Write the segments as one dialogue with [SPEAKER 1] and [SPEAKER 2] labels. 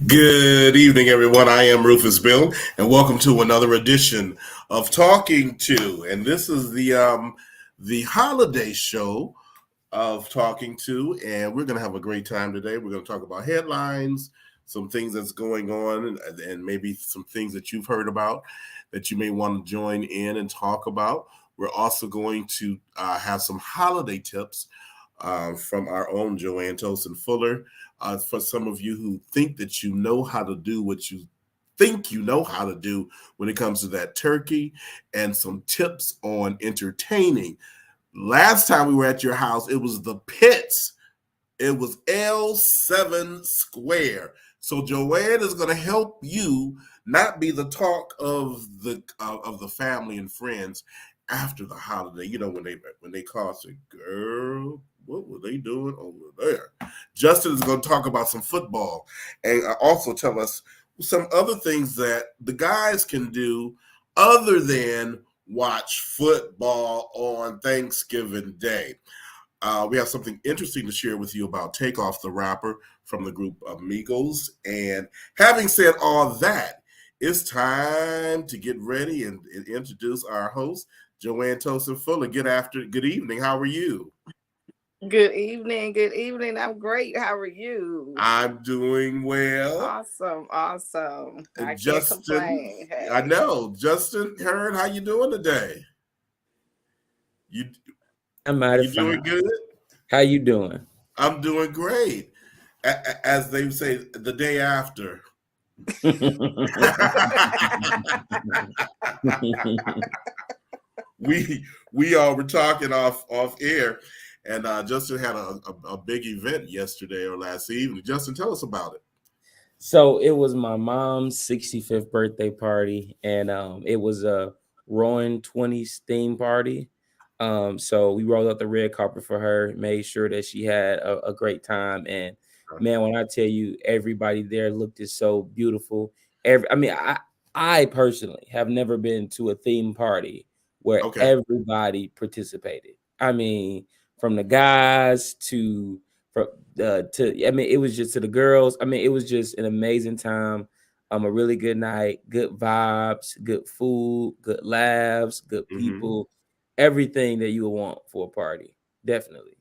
[SPEAKER 1] Good evening, everyone. I am Rufus Bill, and welcome to another edition of Talking To. And this is the holiday show of Talking To, and we're going to have a great time today. We're going to talk about headlines, some things that's going on, and maybe some things that you've heard about that you may want to join in and talk about. We're also going to have some holiday tips from our own Joanne Fuller. For some of you who think that you know how to do what you think you know how to do when it comes to that turkey, and some tips on entertaining. Last time we were at your house, it was the pits. It was L7 Square. So Joanne is going to help you not be the talk of the family and friends after the holiday. You know, when they call, say, girl, what were they doing over there? Justin is going to talk about some football and also tell us some other things that the guys can do other than watch football on Thanksgiving Day. We have something interesting to share with you about Takeout, the rapper from the group Amigos. And having said all that, it's time to get ready and introduce our host, Joanne Fuller. Good evening. How are you?
[SPEAKER 2] Good evening. Good evening. I'm great. How are you?
[SPEAKER 1] I'm doing well.
[SPEAKER 2] Awesome. I can't
[SPEAKER 1] Justin,
[SPEAKER 2] complain. Hey.
[SPEAKER 1] I know. Justin, Hearn, how you doing today?
[SPEAKER 3] I'm mighty
[SPEAKER 1] You doing
[SPEAKER 3] fine.
[SPEAKER 1] good?
[SPEAKER 3] How you doing?
[SPEAKER 1] I'm doing great. As they say, the day after. we all were talking off air, and Justin had a big event yesterday or last evening. Justin, tell us about it.
[SPEAKER 3] So it was my mom's 65th birthday party, and it was a Roaring 20s theme party. So we rolled out the red carpet for her, made sure that she had a great time. And man, when I tell you, everybody there looked it so beautiful. I personally have never been to a theme party where everybody participated. I mean, from the guys to it was just to the girls. I mean, it was just an amazing time. A really good night, good vibes, good food, good laughs, good people, everything that you would want for a party. Definitely.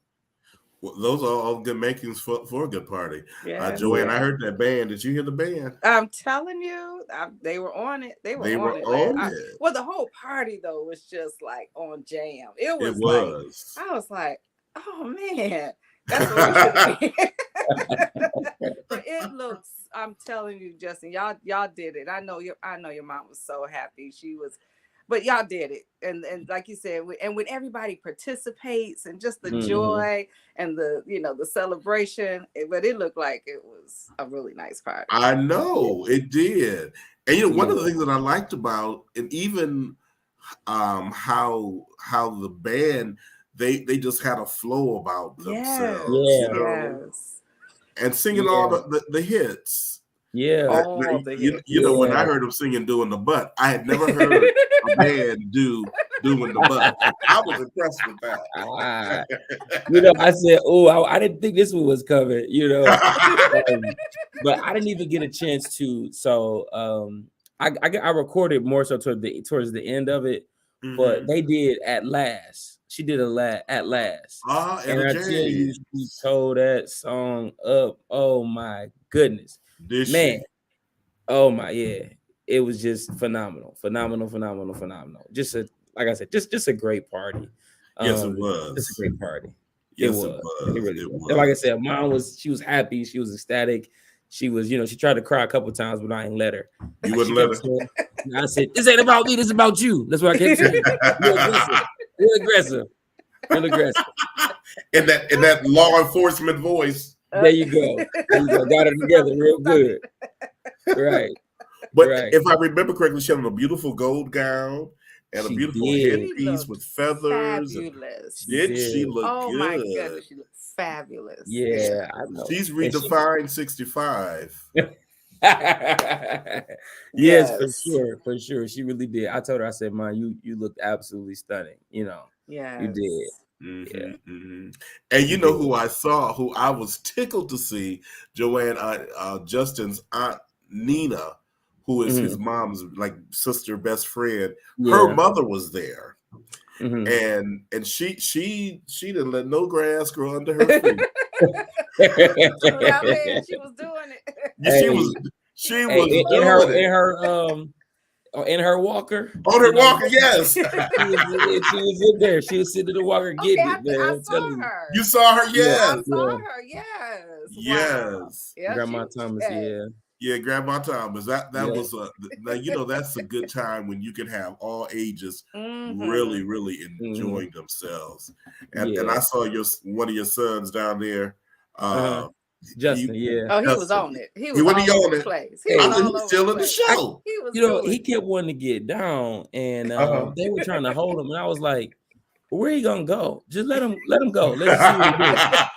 [SPEAKER 1] Well, those are all good makings for a good party.
[SPEAKER 2] Yes,
[SPEAKER 1] Joanne, I heard that band. Did you hear the band?
[SPEAKER 2] I'm telling you, they were on it. They were on it. Well, the whole party though was just like on jam. It was. Like I was like, oh man, that's what we should have. But it looks. I'm telling you, Justin, y'all did it. I know your mom was so happy. She was. But y'all did it, and like you said, and when everybody participates, and just the joy and the celebration, but it looked like it was a really nice party.
[SPEAKER 1] I know it did, and one of the things that I liked about it, even how the band they just had a flow about themselves,
[SPEAKER 2] yes.
[SPEAKER 1] And singing all the hits.
[SPEAKER 3] Yeah.
[SPEAKER 1] When I heard him singing "Doing the Butt," I had never heard a band doing the butt. I was impressed with that.
[SPEAKER 3] I said, "Oh, I didn't think this one was coming," but I didn't even get a chance to. So I recorded more so towards the end of it, but they did At Last. She did At Last, and I tell you, she tore that song up. Oh my goodness. Man, oh my, it was just phenomenal. Just like I said, just a great party.
[SPEAKER 1] Yes, it was.
[SPEAKER 3] It's a great party.
[SPEAKER 1] Yes,
[SPEAKER 3] it really was. Like I said, mom was happy. She was ecstatic. She was, she tried to cry a couple times, but I ain't let her.
[SPEAKER 1] You wouldn't let her.
[SPEAKER 3] I said, "This ain't about me. This is about you." That's what I kept saying. Real aggressive.
[SPEAKER 1] In that law enforcement voice.
[SPEAKER 3] There you go. Got it together real good. Right.
[SPEAKER 1] But if I remember correctly, she had a beautiful gold gown and a beautiful headpiece with feathers.
[SPEAKER 2] Fabulous.
[SPEAKER 1] She look good?
[SPEAKER 2] Oh my goodness, she looked fabulous.
[SPEAKER 3] Yeah, I know.
[SPEAKER 1] She's redefined 65.
[SPEAKER 3] Yes, for sure. She really did. I told her, I said, "Mom, you looked absolutely stunning.
[SPEAKER 2] Yeah,
[SPEAKER 3] you did."
[SPEAKER 1] And you know who I saw, who I was tickled to see, Joanne, Justin's aunt Nina, who is his mom's like sister, best friend. Her mother was there. And she didn't let no grass grow under her feet.
[SPEAKER 2] She was doing it.
[SPEAKER 1] She was doing it.
[SPEAKER 3] In her walker.
[SPEAKER 1] On her walker, yes.
[SPEAKER 3] She was in there. She was sitting in the walker getting it, man.
[SPEAKER 2] I saw her.
[SPEAKER 1] You saw her, yes.
[SPEAKER 2] I saw her, yes.
[SPEAKER 1] Yes.
[SPEAKER 2] Wow.
[SPEAKER 3] Grandma Thomas,
[SPEAKER 1] Yeah, Grandma Thomas. That was that's a good time when you can have all ages really, really enjoying themselves. And I saw one of your sons down there.
[SPEAKER 3] Justin,
[SPEAKER 2] he was on it. He was
[SPEAKER 1] on
[SPEAKER 2] the place. He was
[SPEAKER 1] still in the show.
[SPEAKER 3] He kept wanting to get down, and they were trying to hold him, and I was like, "Where he gonna go? Just let him go. Let's see what he does."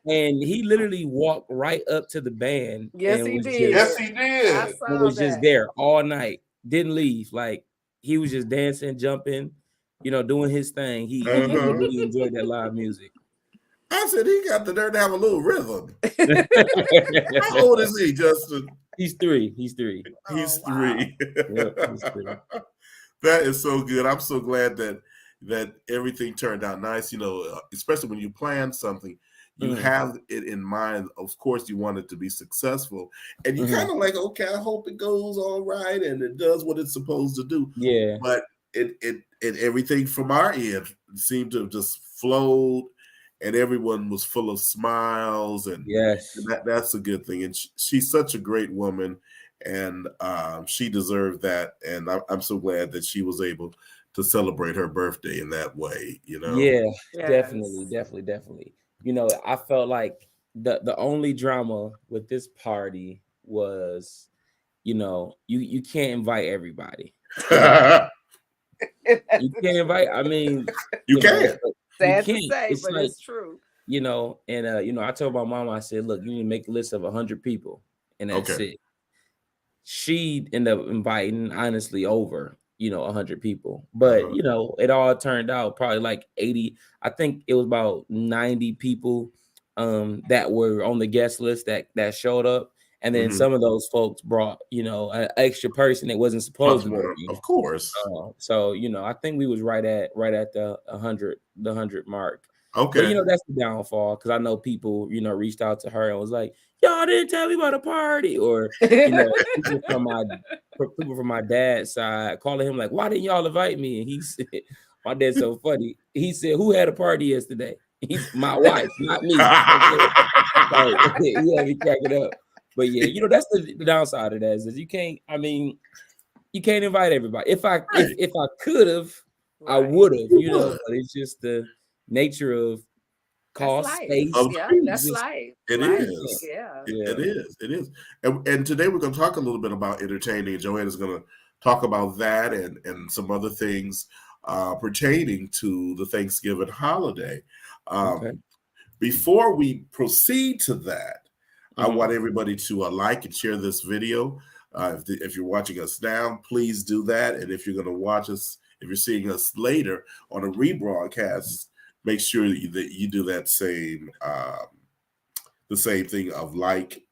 [SPEAKER 3] And he literally walked right up to the band.
[SPEAKER 2] Yes, he did.
[SPEAKER 1] Yes, he did.
[SPEAKER 3] He was just there all night. Didn't leave. Like he was just dancing, jumping, doing his thing. He really enjoyed that live music.
[SPEAKER 1] I said he got the nerve to have a little rhythm. How old is he, Justin?
[SPEAKER 3] He's 3. He's 3.
[SPEAKER 1] He's 3.
[SPEAKER 3] Yep, he's 3.
[SPEAKER 1] That is so good. I'm so glad that everything turned out nice. Especially when you plan something, you have it in mind. Of course, you want it to be successful, and you kind of like, okay, I hope it goes all right and it does what it's supposed to do.
[SPEAKER 3] Yeah.
[SPEAKER 1] But it everything from our end seemed to have just flowed. And everyone was full of smiles, and that's a good thing. And she's such a great woman, and she deserved that. And I'm so glad that she was able to celebrate her birthday in that way.
[SPEAKER 3] Yeah, definitely. I felt like the only drama with this party was, you can't invite everybody. You can't invite. I mean,
[SPEAKER 1] you can't.
[SPEAKER 2] Sad to say, but it's true.
[SPEAKER 3] And I told my mom, I said, look, you need to make a list of 100 people, and that's it. She ended up inviting, honestly, over 100 people, but it all turned out probably like 80. I think it was about 90 people that were on the guest list that showed up, and then some of those folks brought an extra person that wasn't supposed to be.
[SPEAKER 1] Of course.
[SPEAKER 3] So I think we was right at the 100 mark.
[SPEAKER 1] Okay.
[SPEAKER 3] But that's the downfall, because I know people reached out to her and was like, y'all didn't tell me about a party, or people from my dad's side calling him like, why didn't y'all invite me? And he said, my dad's so funny. He said, who had a party yesterday? He's my wife, not me. He had me cracking up. But that's the downside of that, is you can't invite everybody. If I could have, I would have, but it's just the nature of cost, space.
[SPEAKER 2] That's life.
[SPEAKER 1] It is.
[SPEAKER 2] Yeah.
[SPEAKER 1] It is. And today we're going to talk a little bit about entertaining. Joanne is going to talk about that and some other things pertaining to the Thanksgiving holiday. Before we proceed to that, I want everybody to like and share this video. If you're watching us now, please do that. And if you're going to watch us, if you're seeing us later on a rebroadcast, make sure that you do that same, the same thing of like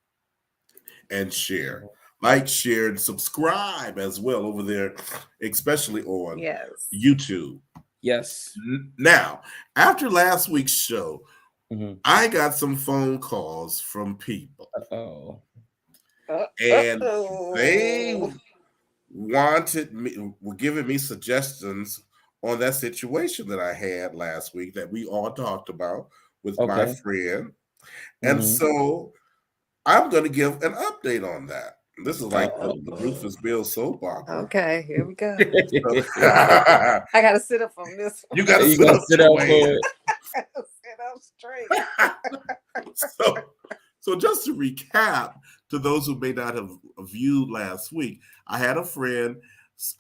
[SPEAKER 1] and share. Like, share, and subscribe as well over there, especially on YouTube.
[SPEAKER 3] Yes.
[SPEAKER 1] Now, after last week's show, I got some phone calls from people. And they were giving me suggestions on that situation that I had last week that we all talked about with my friend. And so I'm going to give an update on that. This is like the Rufus Bill soap opera.
[SPEAKER 2] Okay, here we go. I got to sit up on this one.
[SPEAKER 1] You got to sit up for it.
[SPEAKER 2] Sit up straight.
[SPEAKER 1] So just to recap, to those who may not have viewed last week, I had a friend.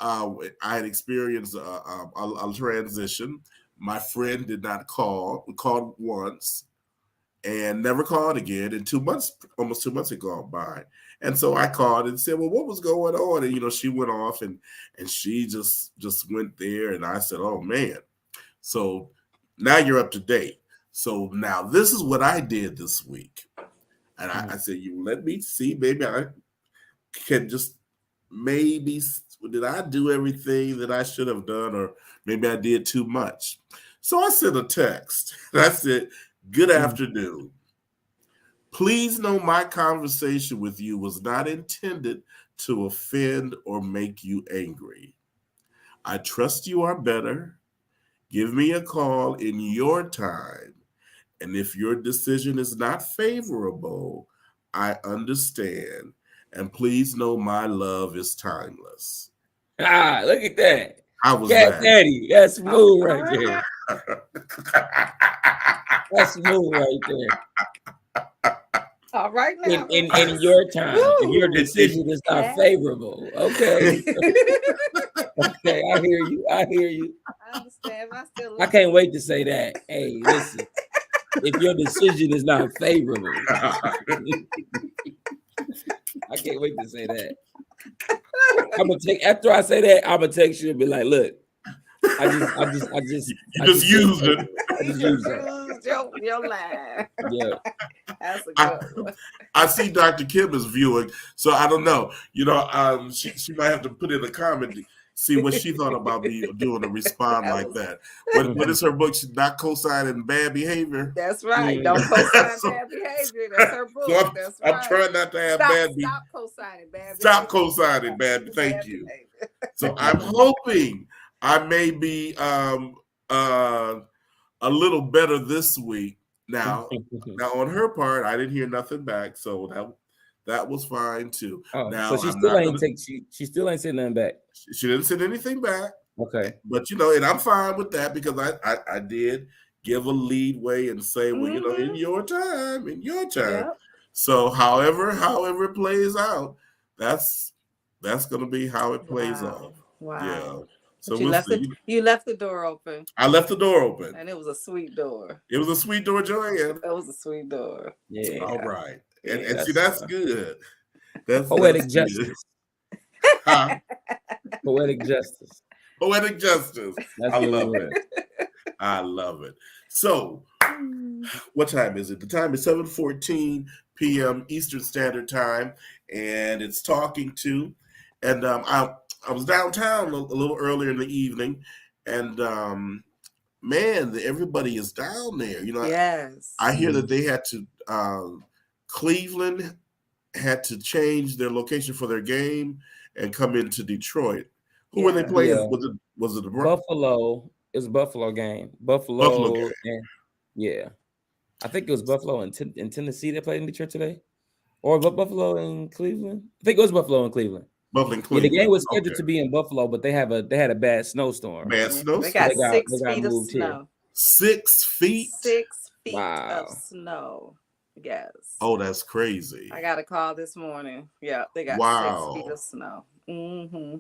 [SPEAKER 1] I had experienced a transition. My friend did not call. We called once and never called again. And almost 2 months had gone by. And so I called and said, well, what was going on? And, she went off and she just went there. And I said, oh, man. So Now you're up to date. So now this is what I did this week. And I said, you let me see, maybe I can just did I do everything that I should have done, or maybe I did too much? So I sent a text. And I said, good afternoon. Please know my conversation with you was not intended to offend or make you angry. I trust you are better. Give me a call in your time. And if your decision is not favorable, I understand. And please know my love is timeless.
[SPEAKER 3] Ah, look at that.
[SPEAKER 1] How was
[SPEAKER 3] Cat
[SPEAKER 1] that?
[SPEAKER 3] Daddy. That's smooth right there. That's smooth right there.
[SPEAKER 2] All right now.
[SPEAKER 3] In your time, if your decision is not favorable. Okay. Okay, I hear you. I
[SPEAKER 2] understand.
[SPEAKER 3] I can't wait to say that. Hey, listen. If your decision is not favorable. I can't wait to say that. I'm gonna take after I say that, I'm gonna text you and be like, look, I just
[SPEAKER 1] used it.
[SPEAKER 2] I just used your line.
[SPEAKER 3] Yeah.
[SPEAKER 2] That's a good one.
[SPEAKER 1] I see Dr. Kim is viewing, so I don't know. She might have to put in a comment to see what she thought about me doing a respond like that. What is her book? She's not co-signing bad behavior.
[SPEAKER 2] That's right. Don't co-sign bad behavior. That's her book.
[SPEAKER 1] So
[SPEAKER 2] That's right.
[SPEAKER 1] I'm trying not to have bad behavior.
[SPEAKER 2] Stop co-signing bad behavior.
[SPEAKER 1] Stop co-signing bad. Thank you. So I'm hoping I may be a little better this week. Now on her part, I didn't hear nothing back, so that was fine too.
[SPEAKER 3] Oh,
[SPEAKER 1] now
[SPEAKER 3] so she still ain't sent nothing back.
[SPEAKER 1] She didn't send anything back.
[SPEAKER 3] Okay,
[SPEAKER 1] but and I'm fine with that because I did give a leadway and say, well, in your time. Yep. So however it plays out, that's gonna be how it plays out.
[SPEAKER 2] Wow.
[SPEAKER 1] Yeah.
[SPEAKER 2] So you left the door open.
[SPEAKER 1] I left the door open.
[SPEAKER 2] And it was a sweet door.
[SPEAKER 1] It was a sweet door, Joanne.
[SPEAKER 2] It was a sweet door.
[SPEAKER 3] Yeah.
[SPEAKER 1] All right. And see, that's good. That's
[SPEAKER 3] poetic justice.
[SPEAKER 1] Huh?
[SPEAKER 3] Poetic justice.
[SPEAKER 1] Poetic justice.
[SPEAKER 3] That's
[SPEAKER 1] I love it. I love it. So, what time is it? The time is 7:14 p.m. Eastern Standard Time, and it's Talking To. And I was downtown a little earlier in the evening, and man, everybody is down there.
[SPEAKER 2] Yes.
[SPEAKER 1] I hear that they had to Cleveland had to change their location for their game and come into Detroit. Who were they playing? Yeah. Was it the
[SPEAKER 3] Buffalo? It was a Buffalo game. Buffalo game. And, yeah. I think it was Buffalo in Tennessee that played in Detroit today. Or Buffalo in Cleveland? I think it was Buffalo in Cleveland.
[SPEAKER 1] Buffalo in Cleveland.
[SPEAKER 3] Yeah, the game was scheduled to be in Buffalo, but they had a bad snowstorm.
[SPEAKER 2] They got 6 feet of snow.
[SPEAKER 1] 6 feet?
[SPEAKER 2] 6 feet of snow. Yes.
[SPEAKER 1] Oh, that's crazy.
[SPEAKER 2] I got a call this morning. Yeah, they got 6 feet of snow. Mm-hmm.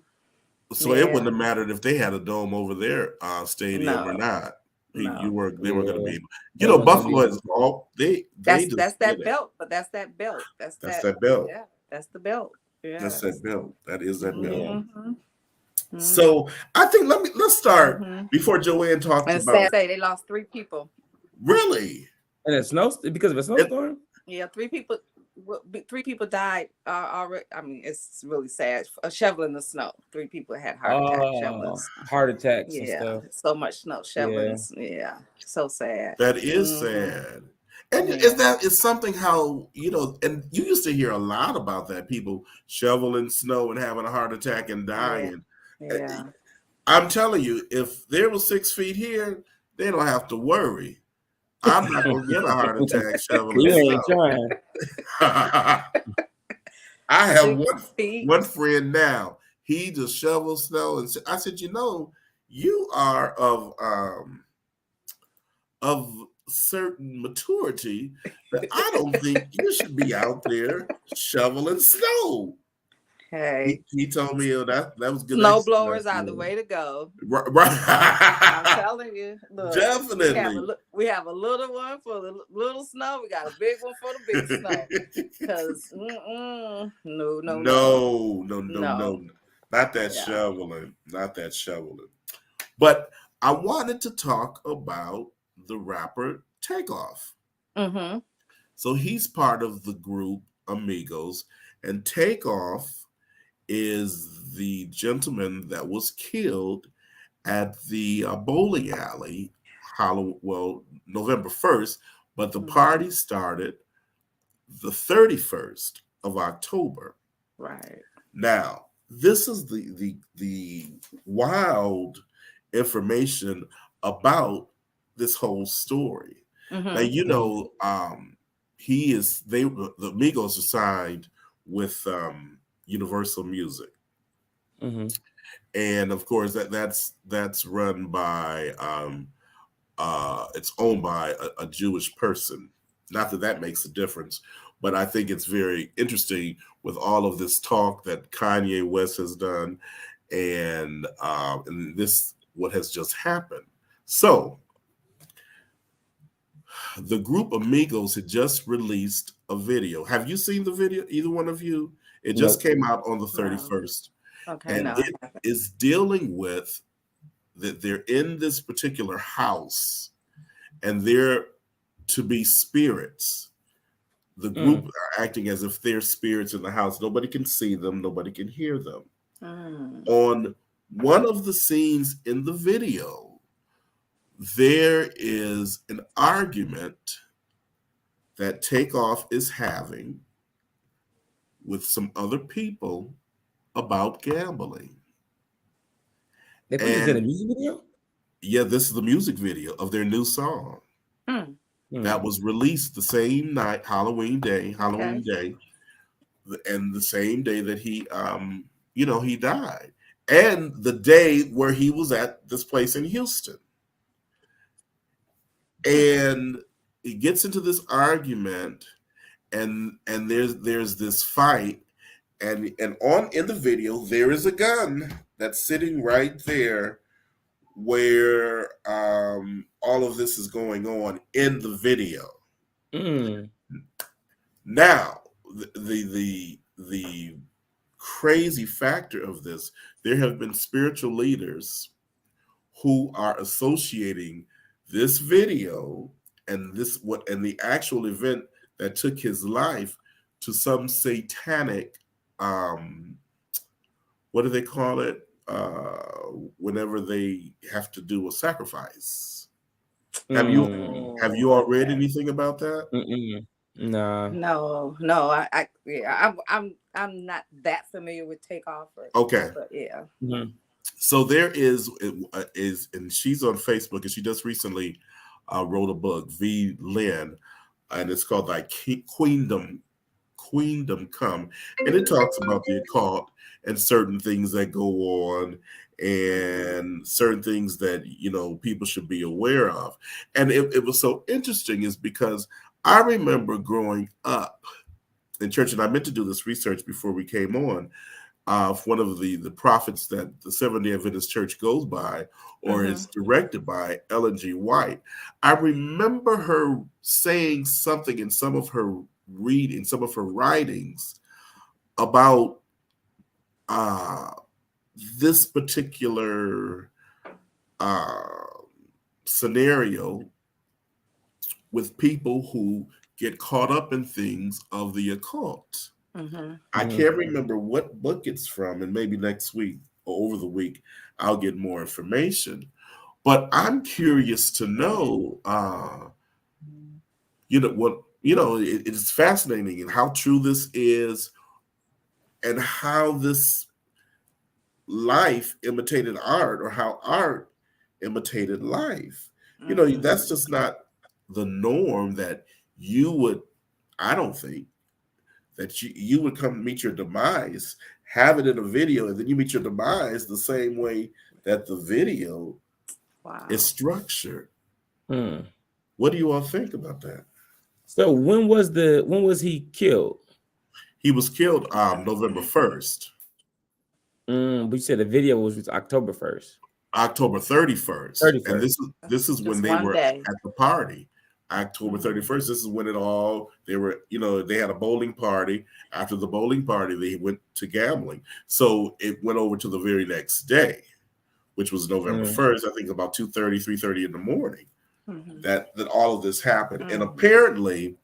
[SPEAKER 1] So it wouldn't have mattered if they had a dome over their stadium or not. They weren't going to be able. Buffalo is all that's
[SPEAKER 2] that belt, but that's that belt. That's that belt. Yeah, that's the belt. Yeah,
[SPEAKER 1] that's that belt. That is that belt.
[SPEAKER 2] Mm-hmm. Mm-hmm.
[SPEAKER 1] So I think let's start before Joanne talks about.
[SPEAKER 2] And say they lost 3 people.
[SPEAKER 1] Really?
[SPEAKER 3] And it's because of a snowstorm.
[SPEAKER 2] Yeah, 3 people. 3 people died already. I mean, it's really sad. Shoveling the snow. 3 people had
[SPEAKER 3] heart attacks.
[SPEAKER 2] Yeah,
[SPEAKER 3] and stuff.
[SPEAKER 2] So much snow shoveling. Yeah, so sad.
[SPEAKER 1] That is sad. And it's something how, and you used to hear a lot about that, people shoveling snow and having a heart attack and dying.
[SPEAKER 2] Yeah.
[SPEAKER 1] I'm telling you, if there was 6 feet here, they don't have to worry. I'm not going to get a heart attack shoveling
[SPEAKER 3] snow. You ain't trying.
[SPEAKER 1] I have one friend now. He just shovels snow. And I said, you are of certain maturity that I don't think you should be out there shoveling snow.
[SPEAKER 2] Hey,
[SPEAKER 1] he told me that was good.
[SPEAKER 2] Snow blowers are the way to go.
[SPEAKER 1] Right.
[SPEAKER 2] I'm telling you. Look,
[SPEAKER 1] definitely.
[SPEAKER 2] We have a little one for the little snow. We got a big one for the big snow. Because no.
[SPEAKER 1] Not that shoveling. Not that shoveling. But I wanted to talk about the rapper Takeoff.
[SPEAKER 2] Mm-hmm.
[SPEAKER 1] So he's part of the group Amigos, and Takeoff is the gentleman that was killed at the bowling alley, November 1st, but the party started the 31st of October.
[SPEAKER 2] Right.
[SPEAKER 1] Now, this is the wild information about this whole story. Now, you know, the Amigos are signed with Universal Music. And of course that's run by it's owned by a Jewish person. Not that that makes a difference, but I think it's very interesting with all of this talk that Kanye West has done, and this what has just happened. So the group Amigos had just released a video. Have you seen the video, either one of you? It just came out on the 31st.
[SPEAKER 2] Okay,
[SPEAKER 1] and it is dealing with that they're in this particular house and they're to be spirits. The group are acting as if they're spirits in the house. Nobody can see them, nobody can hear them. On one of the scenes in the video, there is an argument that Takeoff is having with some other people about gambling.
[SPEAKER 3] They put this in a music video?
[SPEAKER 1] Yeah, this is the music video of their new song that was released the same night, Halloween Day, and the same day that he, he died, and the day where he was at this place in Houston. And he gets into this argument, and there's this fight, and on in the video there is a gun that's sitting right there where all of this is going on in the video. Now, the crazy factor of this, there have been spiritual leaders who are associating this video and the actual event that took his life to some satanic what do they call it? Whenever they have to do a sacrifice. Have you all read anything about that?
[SPEAKER 2] No. I'm not that familiar with Takeoff.
[SPEAKER 1] Okay.
[SPEAKER 2] But yeah.
[SPEAKER 1] So there is, and she's on Facebook, and she just recently wrote a book, V. Lynn, and it's called like Queendom Come, and it talks about the occult and certain things that go on and certain things that people should be aware of. And it was so interesting is because I remember growing up in church, and I meant to do this research before we came on, one of the prophets that the Seventh-day Adventist Church goes by or is directed by, Ellen G. White. I remember her saying something in some of her writings about this particular scenario with people who get caught up in things of the occult. I can't remember what book it's from, and maybe next week or over the week I'll get more information. But I'm curious to know, it's fascinating and how true this is, and how this life imitated art, or how art imitated life. That's just not the norm that you would, I don't think, that you would come meet your demise, have it in a video, and then you meet your demise the same way that the video is structured. What do you all think about that?
[SPEAKER 3] So when was he killed?
[SPEAKER 1] He was killed November 1st.
[SPEAKER 3] But you said the video was October 1st.
[SPEAKER 1] October 31st. And this is when they were at the party. October 31st, this is when they had a bowling party. After the bowling party, they went to gambling. So it went over to the very next day, which was November 1st, I think about 2:30, 3:30 in the morning. that all of this happened. And apparently,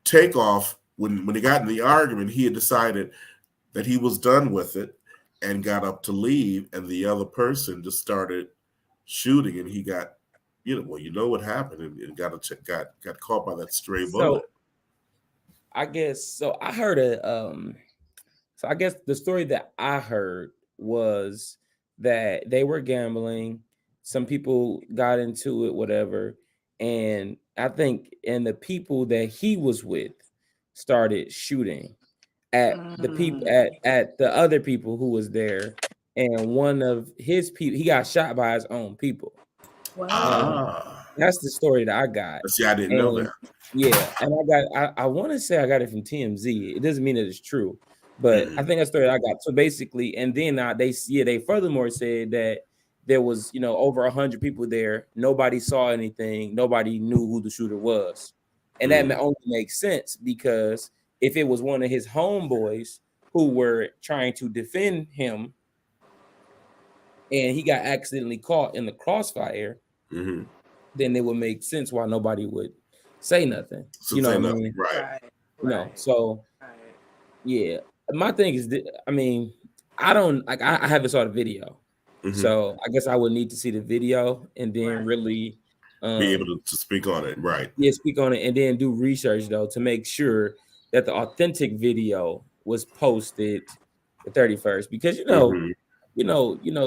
[SPEAKER 1] Takeoff, when he got in the argument, he had decided that he was done with it and got up to leave, and the other person just started shooting, and he got, what happened, and got caught by that stray bullet.
[SPEAKER 3] I guess so. I heard so I guess the story that I heard was that they were gambling. Some people got into it, whatever. And I think, and the people that he was with started shooting at the people, at the other people who was there. And one of his people, he got shot by his own people.
[SPEAKER 2] Wow.
[SPEAKER 3] That's the story that I got.
[SPEAKER 1] See, I didn't know that.
[SPEAKER 3] Yeah, and I want to say I got it from TMZ. It doesn't mean that it's true, but I think that's the story I got. So basically, and then they furthermore said that there was over 100 people there. Nobody saw anything. Nobody knew who the shooter was, and that only makes sense because if it was one of his homeboys who were trying to defend him, and he got accidentally caught in the crossfire, then it would make sense why nobody would say nothing.
[SPEAKER 1] So what I mean?
[SPEAKER 2] Right.
[SPEAKER 3] So yeah. My thing is, I don't like. I haven't saw the video, so I guess I would need to see the video and then really
[SPEAKER 1] be able to speak on it. Right.
[SPEAKER 3] Yeah, speak on it and then do research though to make sure that the authentic video was posted the 31st because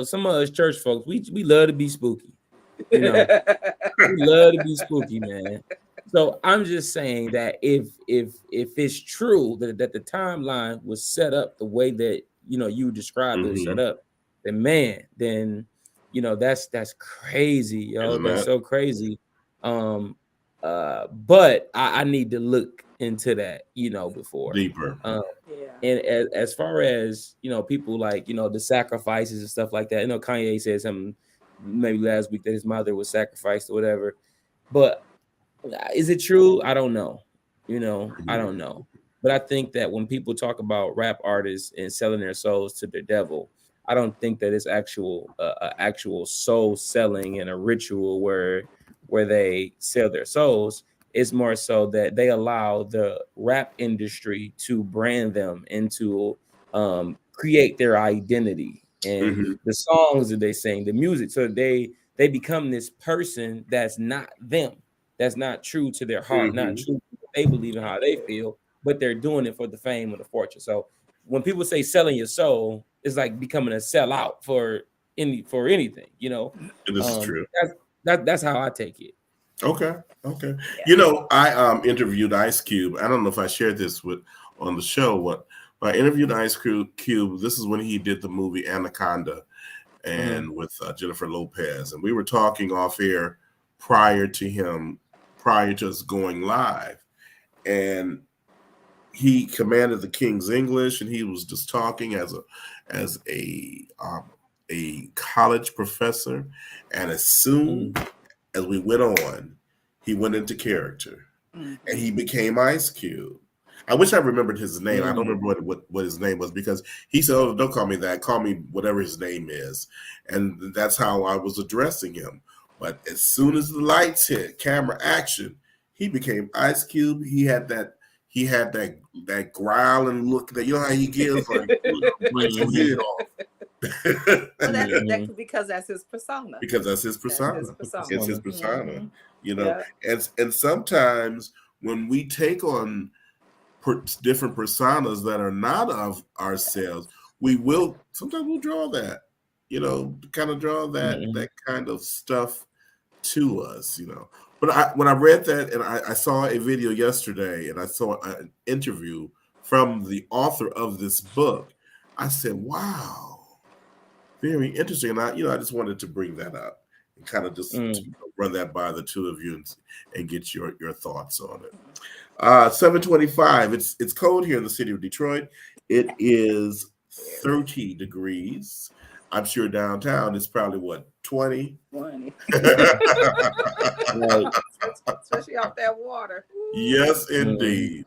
[SPEAKER 3] some of us church folks we love to be spooky. We love to be spooky, man. So I'm just saying that if it's true that the timeline was set up the way that you described it was set up, then that's crazy, yo. That's so crazy. But I need to look into that, before
[SPEAKER 1] deeper.
[SPEAKER 3] And as far as people like the sacrifices and stuff like that, Kanye said something maybe last week that his mother was sacrificed or whatever, but is it true? I don't know. I don't know. But I think that when people talk about rap artists and selling their souls to the devil, I don't think that it's actual soul selling and a ritual where they sell their souls. It's more so that they allow the rap industry to brand them and to create their identity and the songs that they sing, the music. So they become this person that's not them. That's not true to their heart, not true to what they believe in, how they feel, but they're doing it for the fame or the fortune. So when people say selling your soul, it's like becoming a sellout for anything,
[SPEAKER 1] This is true.
[SPEAKER 3] That's how I take it.
[SPEAKER 1] Okay. Yeah. I interviewed Ice Cube. I don't know if I shared this on the show. I interviewed Ice Cube. This is when he did the movie Anaconda, and with Jennifer Lopez, and we were talking off air prior to us going live, and he commanded the King's English, and he was just talking as a college professor, and as soon as we went on, he went into character, and he became Ice Cube. I wish I remembered his name. I don't remember what his name was because he said, "Oh, don't call me that. Call me whatever his name is," and that's how I was addressing him. But as soon as the lights hit, camera action, he became Ice Cube. He had that growl and look that how he gives like your head off.
[SPEAKER 2] Well, that's because that's his persona.
[SPEAKER 1] Because that's his persona. It's his persona. And sometimes when we take on different personas that are not of ourselves, sometimes we'll draw that. Kind of draw that kind of stuff to us, But when I read that and I saw a video yesterday and I saw an interview from the author of this book, I said, wow, very interesting. And I just wanted to bring that up and kind of just run that by the two of you and get your thoughts on it. 7:25. It's cold here in the city of Detroit. It is 30 degrees. I'm sure downtown it's probably 20.
[SPEAKER 2] 20. Especially off that water.
[SPEAKER 1] Yes, indeed.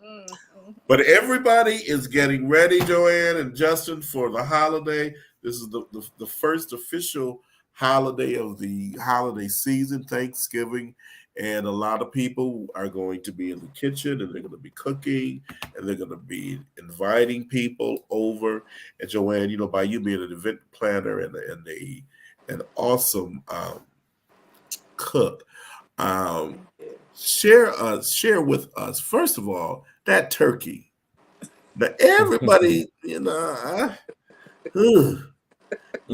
[SPEAKER 1] But everybody is getting ready, Joanne and Justin, for the holiday. This is the first official holiday of the holiday season, Thanksgiving, and a lot of people are going to be in the kitchen and they're going to be cooking and they're going to be inviting people over. And Joanne, by you being an event planner and an awesome cook, share with us first of all that turkey. Now everybody,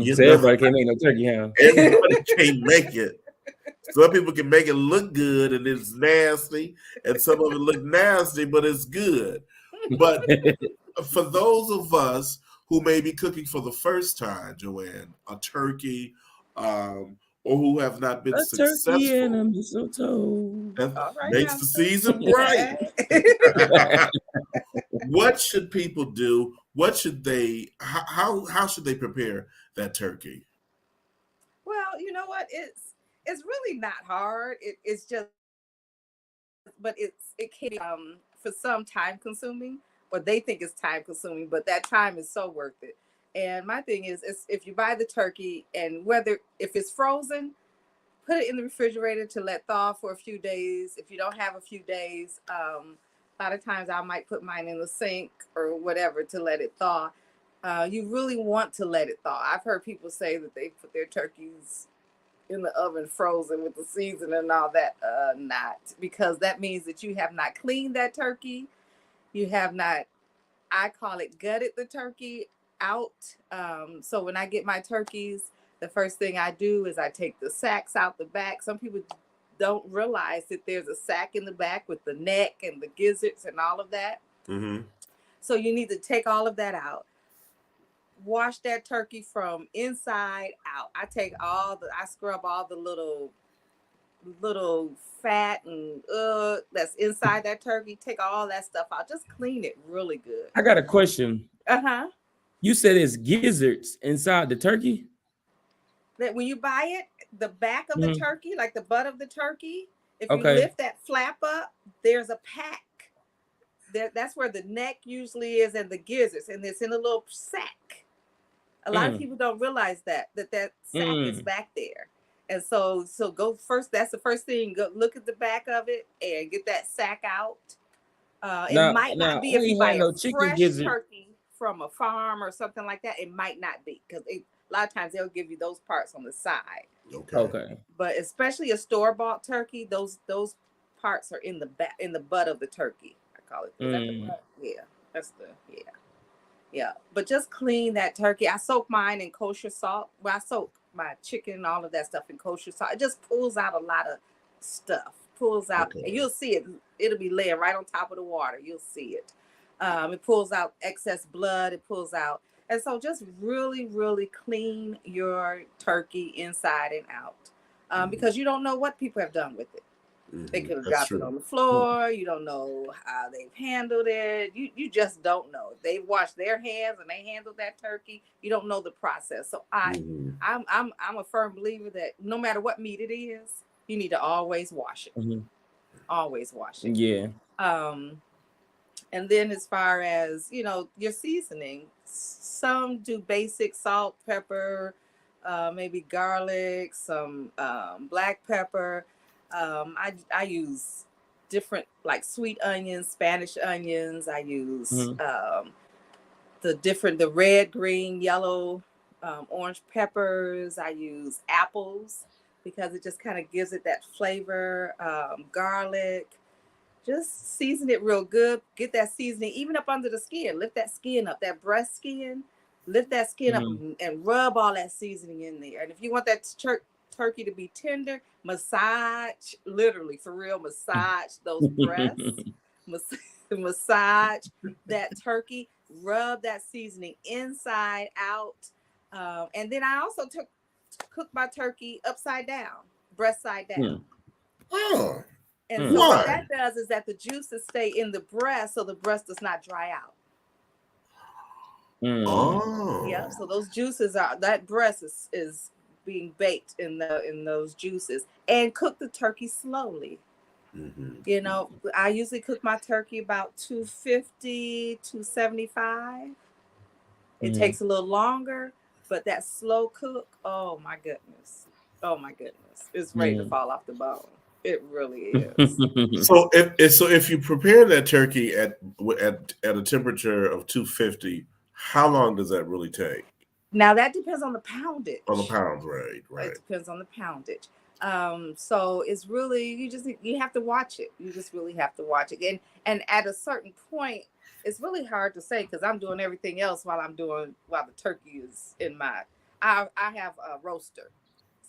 [SPEAKER 3] So everybody can't make no turkey, huh?
[SPEAKER 1] everybody can't make it. Some people can make it look good and it's nasty, and some of it look nasty, but it's good. But for those of us who may be cooking for the first time, Joanne, a turkey, or who have not been successful,
[SPEAKER 3] turkey and a mistletoe.
[SPEAKER 1] That makes the season bright. What should people do? What should they? How should they prepare that turkey?
[SPEAKER 2] Well, you know what? It's really not hard. It's just, but it can be for some time consuming, or they think it's time consuming, but that time is so worth it. And my thing is if you buy the turkey, and if it's frozen, put it in the refrigerator to let thaw for a few days. If you don't have a few days, a lot of times I might put mine in the sink or whatever to let it thaw. You really want to let it thaw. I've heard people say that they put their turkeys in the oven frozen with the seasoning and all that. Not, because that means that you have not cleaned that turkey. You have not, I call it, gutted the turkey out. So when I get my turkeys, the first thing I do is I take the sacks out the back. Some people don't realize that there's a sack in the back with the neck and the gizzards and all of that.
[SPEAKER 1] Mm-hmm.
[SPEAKER 2] So you need to take all of that out. Wash that turkey from inside out. I scrub all the little fat and that's inside that turkey. Take all that stuff out. Just clean it really good.
[SPEAKER 3] I got a question.
[SPEAKER 2] Uh-huh.
[SPEAKER 3] You said it's gizzards inside the turkey?
[SPEAKER 2] That when you buy it, the back of the turkey, like the butt of the turkey, if you
[SPEAKER 3] Okay.
[SPEAKER 2] lift that flap up, there's a pack. That's where the neck usually is and the gizzards, and it's in a little sack. A lot of people don't realize that sack is back there. And so go first. That's the first thing. Go look at the back of it and get that sack out. It might not be if you buy a fresh turkey from a farm or something like that. It might not be, because a lot of times they'll give you those parts on the side.
[SPEAKER 1] Okay.
[SPEAKER 2] But especially a store-bought turkey, those parts are in the back, in the butt of the turkey. I call it. Is that the butt? Yeah, that's yeah. But just clean that turkey. I soak mine in kosher salt. Well, I soak my chicken, all of that stuff in kosher salt. It just pulls out a lot of stuff. And you'll see it. It'll be laying right on top of the water. You'll see it. It pulls out excess blood. It pulls out. And so just really, really clean your turkey inside and out, because you don't know what people have done with it. They could have dropped it on the floor. You don't know how they've handled it. You just don't know. If they've washed their hands and they handled that turkey, you don't know the process. So I'm a firm believer that no matter what meat it is, you need to always wash it. Always wash it.
[SPEAKER 3] Yeah.
[SPEAKER 2] And then as far as, your seasoning, some do basic salt, pepper, maybe garlic, some black pepper. I use different, like sweet onions, Spanish onions. I use the red, green, yellow, orange peppers. I use apples because it just kind of gives it that flavor. Garlic. Just season it real good. Get that seasoning even up under the skin. Lift that skin up, that breast skin. Lift that skin up and rub all that seasoning in there. And if you want that turkey to be tender, massage, literally, for real, massage those breasts. Massage that turkey. Rub that seasoning inside out. And then I also cook my turkey upside down, breast side down.
[SPEAKER 1] Oh.
[SPEAKER 2] And so what that does is that the juices stay in the breast, so the breast does not dry out.
[SPEAKER 1] Oh.
[SPEAKER 2] Yeah. So those juices that breast is being baked in those juices, and cook the turkey slowly. I usually cook my turkey about 250, 275. It takes a little longer, But that slow cook, oh my goodness, it's ready to fall off the bone. It really is.
[SPEAKER 1] So if you prepare that turkey at a temperature of 250, how long does that really take?
[SPEAKER 2] Now that depends on the poundage.
[SPEAKER 1] On the pounds, right.
[SPEAKER 2] It depends on the poundage. So it's really you have to watch it. You just really have to watch it. And at a certain point, it's really hard to say because I'm doing everything else while the turkey is in my. I have a roaster,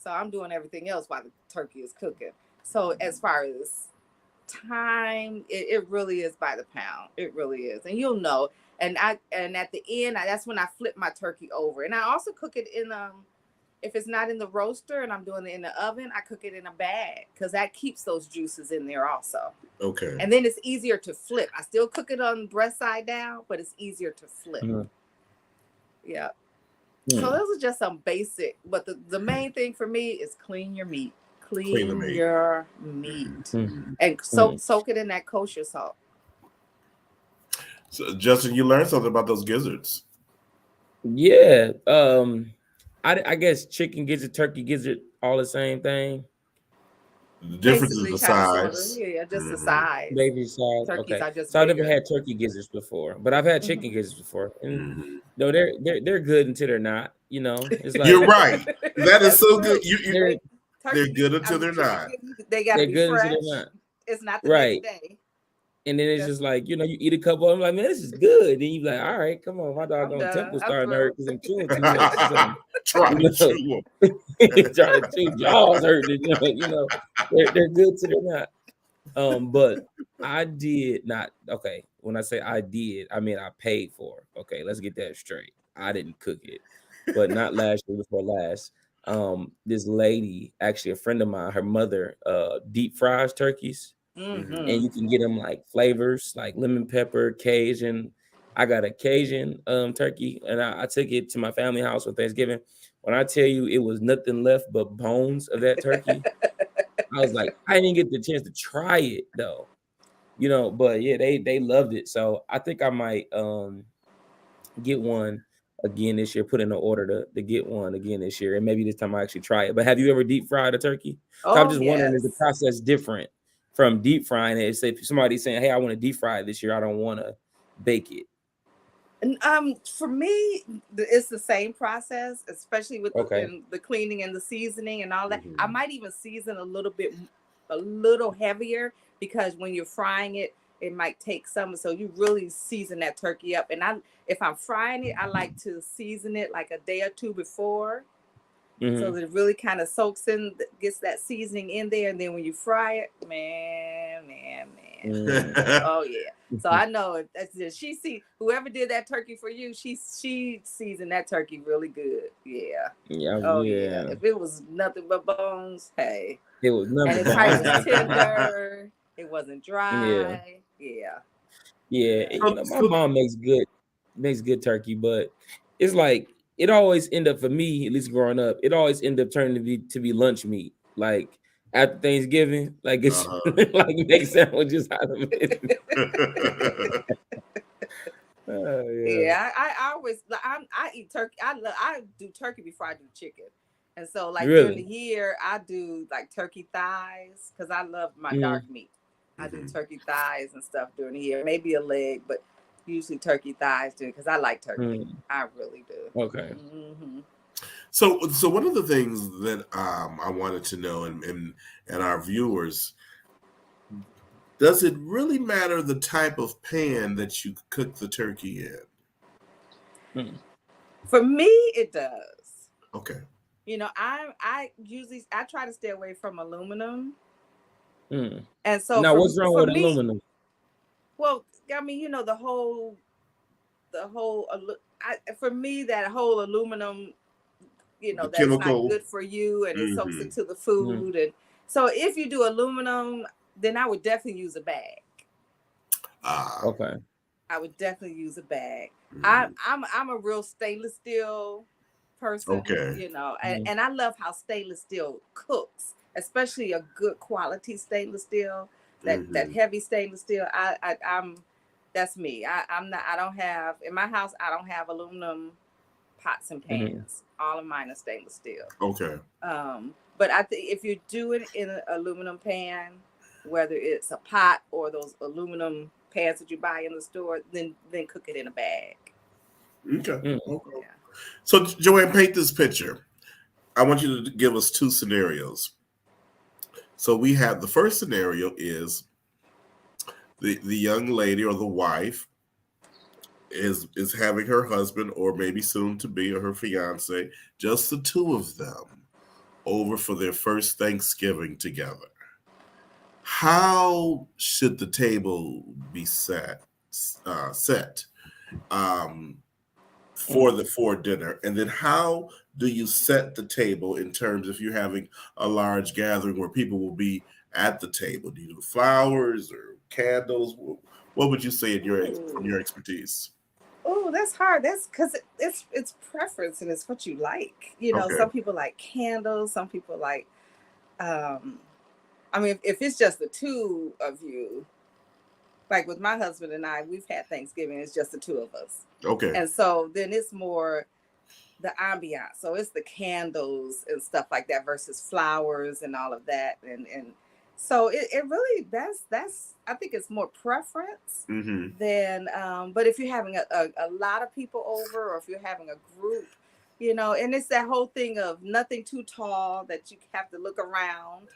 [SPEAKER 2] so I'm doing everything else while the turkey is cooking. So as far as time, it really is by the pound. It really is, and you'll know. And at the end, that's when I flip my turkey over, and I also cook it in if it's not in the roaster and I'm doing it in the oven, I cook it in a bag because that keeps those juices in there also.
[SPEAKER 1] Okay.
[SPEAKER 2] And then it's easier to flip. I still cook it on breast side down, but it's easier to flip. Yeah. So those are just some basic, but the main thing for me is clean your meat. Clean your meat. And soak it in that kosher salt.
[SPEAKER 1] So Justin, you learned something about those gizzards.
[SPEAKER 3] Yeah. I guess chicken gizzard, turkey gizzard, all the same thing.
[SPEAKER 1] The difference is the size.
[SPEAKER 2] Yeah, just the size.
[SPEAKER 3] Maybe size.
[SPEAKER 2] Turkeys are just
[SPEAKER 3] so
[SPEAKER 2] bigger.
[SPEAKER 3] I've never had turkey gizzards before, but I've had chicken gizzards before. And no, they're good until they're not. You know, it's like
[SPEAKER 1] you're right. That is so good.
[SPEAKER 2] They're
[SPEAKER 1] good until they're not.
[SPEAKER 2] They gotta be fresh.
[SPEAKER 3] Until they're not.
[SPEAKER 2] It's not the next day.
[SPEAKER 3] And then it's just like, you eat a couple of them, like, man, this is good. Then you're like, all right, come on, my doggone temple starting to hurt because I'm chewing too much.
[SPEAKER 1] Trying to chew them.
[SPEAKER 3] Trying to chew, jaws hurting. They're good till they're not. But I did not. Okay, when I say I did, I mean I paid for it. Okay, let's get that straight. I didn't cook it, but not last year, before last. This lady, actually a friend of mine, her mother, deep fries turkeys. And you can get them like flavors like lemon pepper, Cajun. I got a Cajun turkey, and I took it to my family house for Thanksgiving. When I tell you it was nothing left but bones of that turkey, I was like, I didn't get the chance to try it though, But yeah, they loved it. So I think I might get one again this year. Put in an order to get one again this year, and maybe this time I actually try it. But have you ever deep fried a turkey? So I'm just wondering, is the process different from deep frying it? If somebody's saying, hey, I want to deep fry it this year, I don't want to bake it.
[SPEAKER 2] And for me, it's the same process, especially with the cleaning and the seasoning and all that. I might even season a little heavier, because when you're frying it, it might take some. So you really season that turkey up. And if I'm frying it, I like to season it like a day or two before. So that it really kind of soaks in, gets that seasoning in there. And then when you fry it, man. Oh, yeah. So I know whoever did that turkey for you, she seasoned that turkey really good. Yeah. Oh, yeah. If it was nothing but bones, hey.
[SPEAKER 3] It was nothing.
[SPEAKER 2] And it was tender. It wasn't dry. Yeah.
[SPEAKER 3] My mom makes good turkey, but it's like, it always end up, for me, at least growing up, it always end up turning to be lunch meat. Like after Thanksgiving, like it's like make sandwiches out of it.
[SPEAKER 2] I always I eat turkey. I do turkey before I do chicken, and so like during the year I do like turkey thighs because I love my dark meat. I do turkey thighs and stuff during the year, maybe a leg, but usually turkey thighs too, because I like turkey. I really do.
[SPEAKER 3] Okay.
[SPEAKER 1] So one of the things that I wanted to know, and our viewers, does it really matter the type of pan that you cook the turkey in?
[SPEAKER 2] For me, it does.
[SPEAKER 1] Okay.
[SPEAKER 2] I usually try to stay away from aluminum. And so
[SPEAKER 3] now, what's wrong with aluminum?
[SPEAKER 2] Well, I mean, for me, that whole aluminum, that's chemical, not good for you, and it soaks into the food. And so if you do aluminum, then I would definitely use a bag.
[SPEAKER 3] Okay.
[SPEAKER 2] I would definitely use a bag. I'm a real stainless steel person, and I love how stainless steel cooks, especially a good quality stainless steel. That heavy stainless steel, I'm that's me. I don't have in my house. I don't have aluminum pots and pans. All of mine are stainless steel.
[SPEAKER 1] Okay.
[SPEAKER 2] But I think if you do it in an aluminum pan, whether it's a pot or those aluminum pans that you buy in the store, then cook it in a bag.
[SPEAKER 1] Okay. Yeah. So, Joanne, paint this picture. I want you to give us two scenarios. So we have the first scenario is the young lady or the wife is having her husband or maybe soon to be or her fiance, just the two of them, over for their first Thanksgiving together. How should the table be set for dinner? And then how do you set the table in terms if you're having a large gathering where people will be at the table? Do you do flowers or candles? What would you say from your expertise?
[SPEAKER 2] Oh, that's hard. That's because it's preference and it's what you like. You know, some people like candles. Some people like, I mean, if it's just the two of you, like with my husband and I, we've had Thanksgiving. It's just the two of us.
[SPEAKER 1] Okay.
[SPEAKER 2] And so then it's more the ambiance. So it's the candles and stuff like that versus flowers and all of that. And so it really, that's, I think it's more preference than, but if you're having a lot of people over or if you're having a group, you know, and it's that whole thing of nothing too tall that you have to look around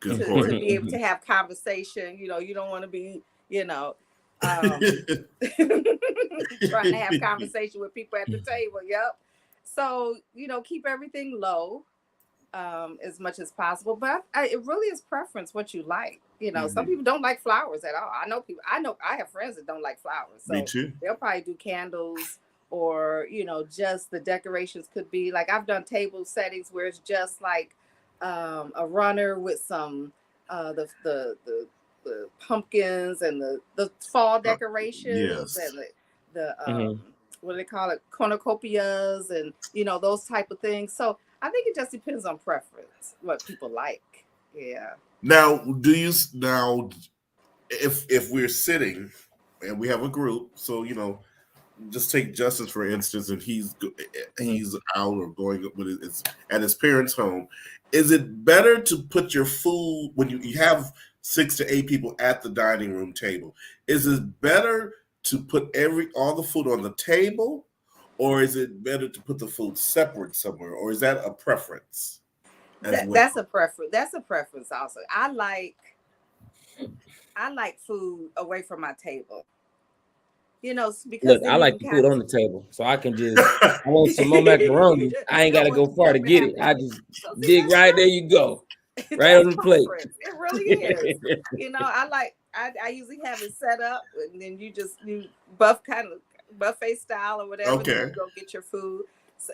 [SPEAKER 2] to be able to have conversation. You know, you don't want to be, you know, trying to have conversation with people at the table. Yep. So, you know, keep everything low as much as possible. But it really is preference what you like. You know, some people don't like flowers at all. I have friends that don't like flowers. So
[SPEAKER 1] me too.
[SPEAKER 2] They'll probably do candles or, you know, just the decorations could be like I've done table settings where it's just like a runner with some the pumpkins and the fall decorations and the what do they call it, cornucopias and, you know, those type of things. So I think it just depends on preference, what people like. Yeah.
[SPEAKER 1] Now, if we're sitting and we have a group, so, you know, just take Justice for instance, and he's out or going with at his parents' home. Is it better to put your food when you have 6 to 8 people at the dining room table? Is it better to put all the food on the table, or is it better to put the food separate somewhere, or is that a preference?
[SPEAKER 2] That's a preference. That's a preference also. I like food away from my table. You know, because
[SPEAKER 3] look, I like the food on the table, so I can just I want some more macaroni. I ain't got to go far to get it. I just dig right there. You go, right on the plate.
[SPEAKER 2] It really is. You know, I usually have it set up, and then you kind of buffet style or whatever.
[SPEAKER 1] Okay.
[SPEAKER 2] Then you go get your food,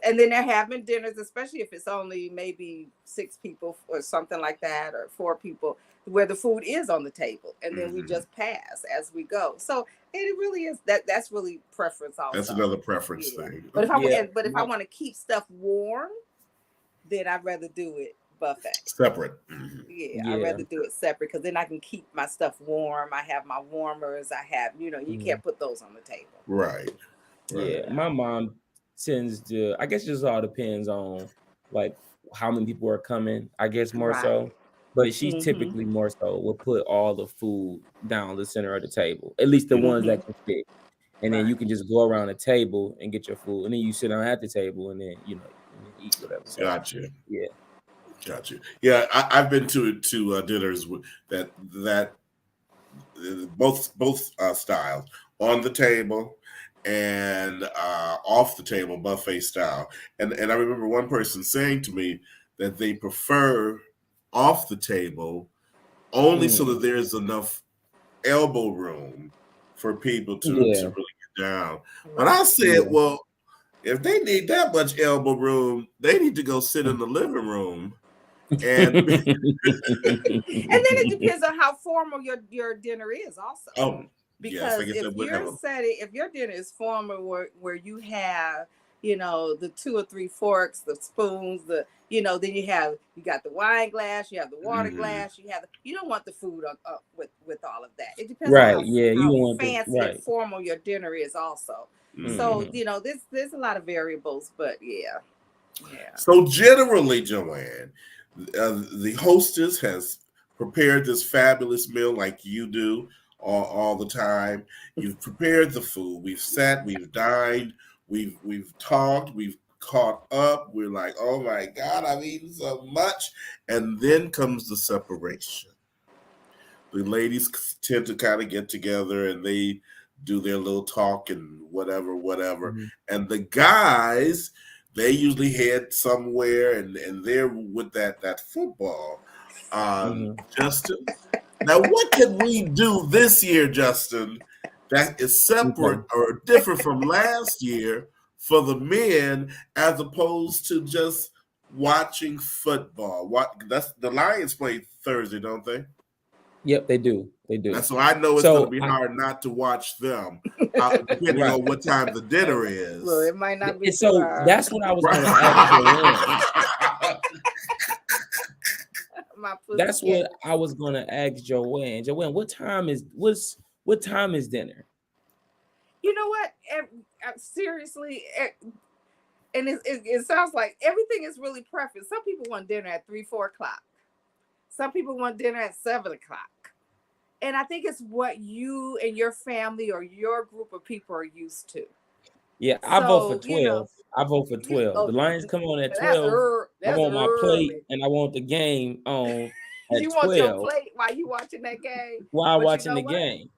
[SPEAKER 2] and then they're having dinners, especially if it's only maybe 6 people or something like that, or 4 people, where the food is on the table, and then we just pass as we go. So it really is that's really preference also.
[SPEAKER 1] That's another preference thing.
[SPEAKER 2] But if I want to keep stuff warm, then I'd rather do it buffet.
[SPEAKER 1] Separate.
[SPEAKER 2] I'd rather do it separate because then I can keep my stuff warm. I have my warmers. I have, you know, you can't put those on the table.
[SPEAKER 1] Right.
[SPEAKER 3] Yeah. My mom tends to, I guess it just all depends on like how many people are coming, I guess more so. But she typically more so will put all the food down the center of the table, at least the ones that can fit. And then you can just go around the table and get your food. And then you sit down at the table and then, you know, eat whatever. So,
[SPEAKER 1] gotcha.
[SPEAKER 3] Yeah.
[SPEAKER 1] Gotcha. Yeah, I've been to dinners that both styles, on the table and off the table, buffet style. And I remember one person saying to me that they prefer off the table only so that there's enough elbow room for people to really get down. But I said, well, if they need that much elbow room, they need to go sit in the living room. And
[SPEAKER 2] and then it depends on how formal your dinner is also. Because if your dinner is formal where you have, you know, the 2 or 3 forks, the spoons, then you got the wine glass, you have the water glass, you don't want the food with all of that. It depends on how fancy and formal your dinner is also. So there's a lot of variables, but yeah.
[SPEAKER 1] So generally, Joanne, the hostess has prepared this fabulous meal like you do all the time. You've prepared the food. We've sat, we've dined, we've talked, we've caught up. We're like, oh my God, I've eaten so much. And then comes the separation. The ladies tend to kind of get together and they do their little talk and whatever. And the guys, they usually head somewhere and they're with that football. Justin, now what can we do this year, Justin, that is separate or different from last year for the men as opposed to just watching football? That's the Lions play Thursday, don't they?
[SPEAKER 3] Yep, they do. They do.
[SPEAKER 1] So I know it's going to be hard not to watch them, depending on what time the dinner is.
[SPEAKER 2] Well, it might not be.
[SPEAKER 3] So that's what I was going to ask Joanne. That's what I was going to ask Joanne. Joanne, what time is dinner?
[SPEAKER 2] You know what? Seriously, and it sounds like everything is really preference. Some people want dinner at 3-4 o'clock. Some people want dinner at 7 o'clock. And I think it's what you and your family or your group of people are used to.
[SPEAKER 3] Yeah, I vote for 12. I vote for 12. The Lions come on at 12. I want my plate and I want the game on at 12.
[SPEAKER 2] You want your plate while you watching that game?
[SPEAKER 3] While watching the game.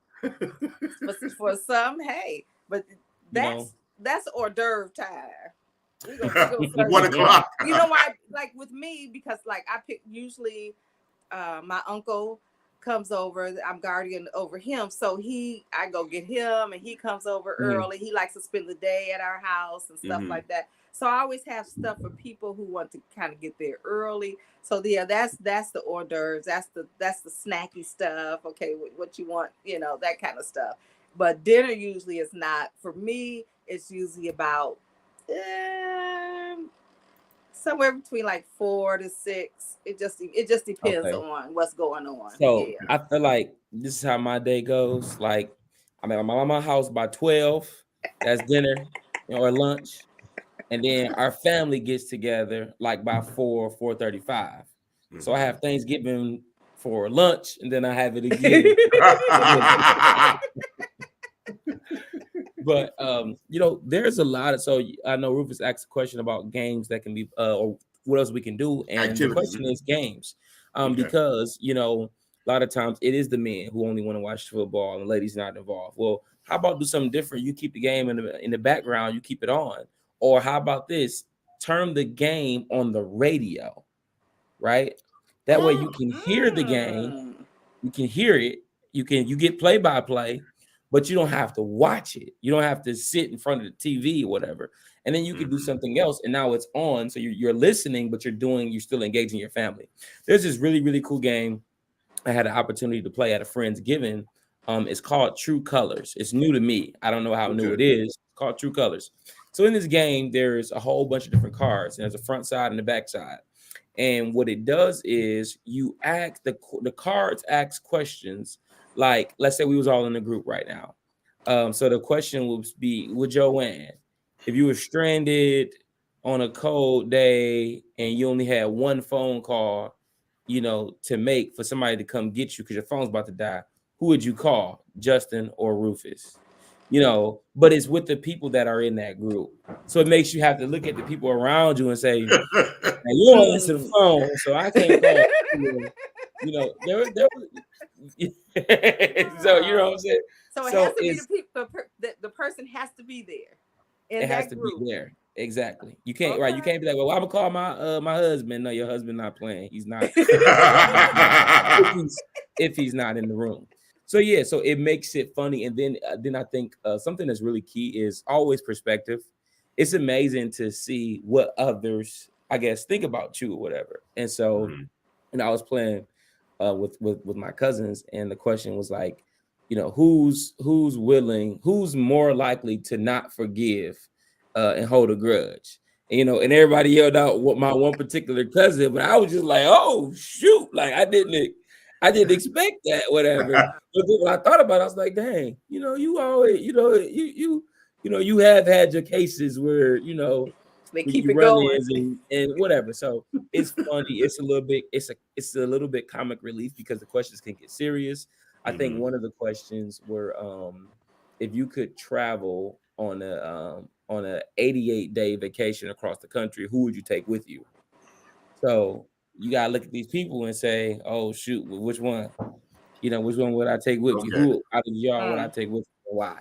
[SPEAKER 2] For some, hey, but that's hors d'oeuvre time. We go
[SPEAKER 1] 1 o'clock.
[SPEAKER 2] You know why? Like with me, because like I pick usually my uncle comes over, I'm guardian over him, so I go get him and he comes over early. He likes to spend the day at our house and stuff like that, so I always have stuff for people who want to kind of get there early. So yeah, that's the hors d'oeuvres, that's the snacky stuff. Okay, what you want, that kind of stuff. But dinner usually is not, for me, it's usually about somewhere between like 4 to 6. It just depends on what's going on.
[SPEAKER 3] So I feel like this is how my day goes. Like I'm at my house by 12. That's dinner or lunch, and then our family gets together like by 4:35. So I have Thanksgiving for lunch, and then I have it again. But there's a lot of, so I know Rufus asked a question about games that can be or what else we can do, and the question is games, because a lot of times it is the men who only want to watch football and the ladies not involved. Well, how about do something different? You keep the game in the background, you keep it on, or how about this? Turn the game on the radio, right? That way you can hear the game, you can hear it, you get play-by-play. But you don't have to watch it. You don't have to sit in front of the TV or whatever. And then you can do something else. And now it's on. So you're listening, but you're still engaging your family. There's this really, really cool game I had an opportunity to play at a friend's giving. It's called True Colors. It's new to me. I don't know how new it is. It's called True Colors. So in this game, there's a whole bunch of different cards. And there's a front side and a back side. And what it does is you ask the cards ask questions. Like, let's say we was all in a group right now. So the question would be, with Joanne, if you were stranded on a cold day and you only had one phone call, to make for somebody to come get you because your phone's about to die, who would you call, Justin or Rufus? But it's with the people that are in that group. So it makes you have to look at the people around you and say, hey, you don't answer the phone, so I can't call you. So you know what I'm saying.
[SPEAKER 2] So it has to be the people. The person has to be there. It has to be
[SPEAKER 3] there. Exactly. You can't right. You can't be like, well, I'm gonna call my husband. No, your husband not playing. He's not. if he's not in the room. So yeah. So it makes it funny. And then I think something that's really key is always perspective. It's amazing to see what others, I guess, think about you or whatever. And so, I was playing with my cousins, and the question was like, who's more likely to not forgive and hold a grudge, and everybody yelled out what my one particular cousin, but I was just like, oh shoot, like I didn't expect that, whatever. But then when I thought about it, I was like, dang, you always, you have had your cases where
[SPEAKER 2] they
[SPEAKER 3] when
[SPEAKER 2] keep
[SPEAKER 3] you
[SPEAKER 2] it
[SPEAKER 3] run
[SPEAKER 2] going
[SPEAKER 3] ins and whatever. So it's funny. It's a little bit. It's a little bit comic relief because the questions can get serious. I think one of the questions were if you could travel on a 88-day vacation across the country, who would you take with you? So you gotta look at these people and say, oh shoot, well, which one? Which one would I take with me?
[SPEAKER 1] Okay.
[SPEAKER 3] Who out of y'all would I take with me and why?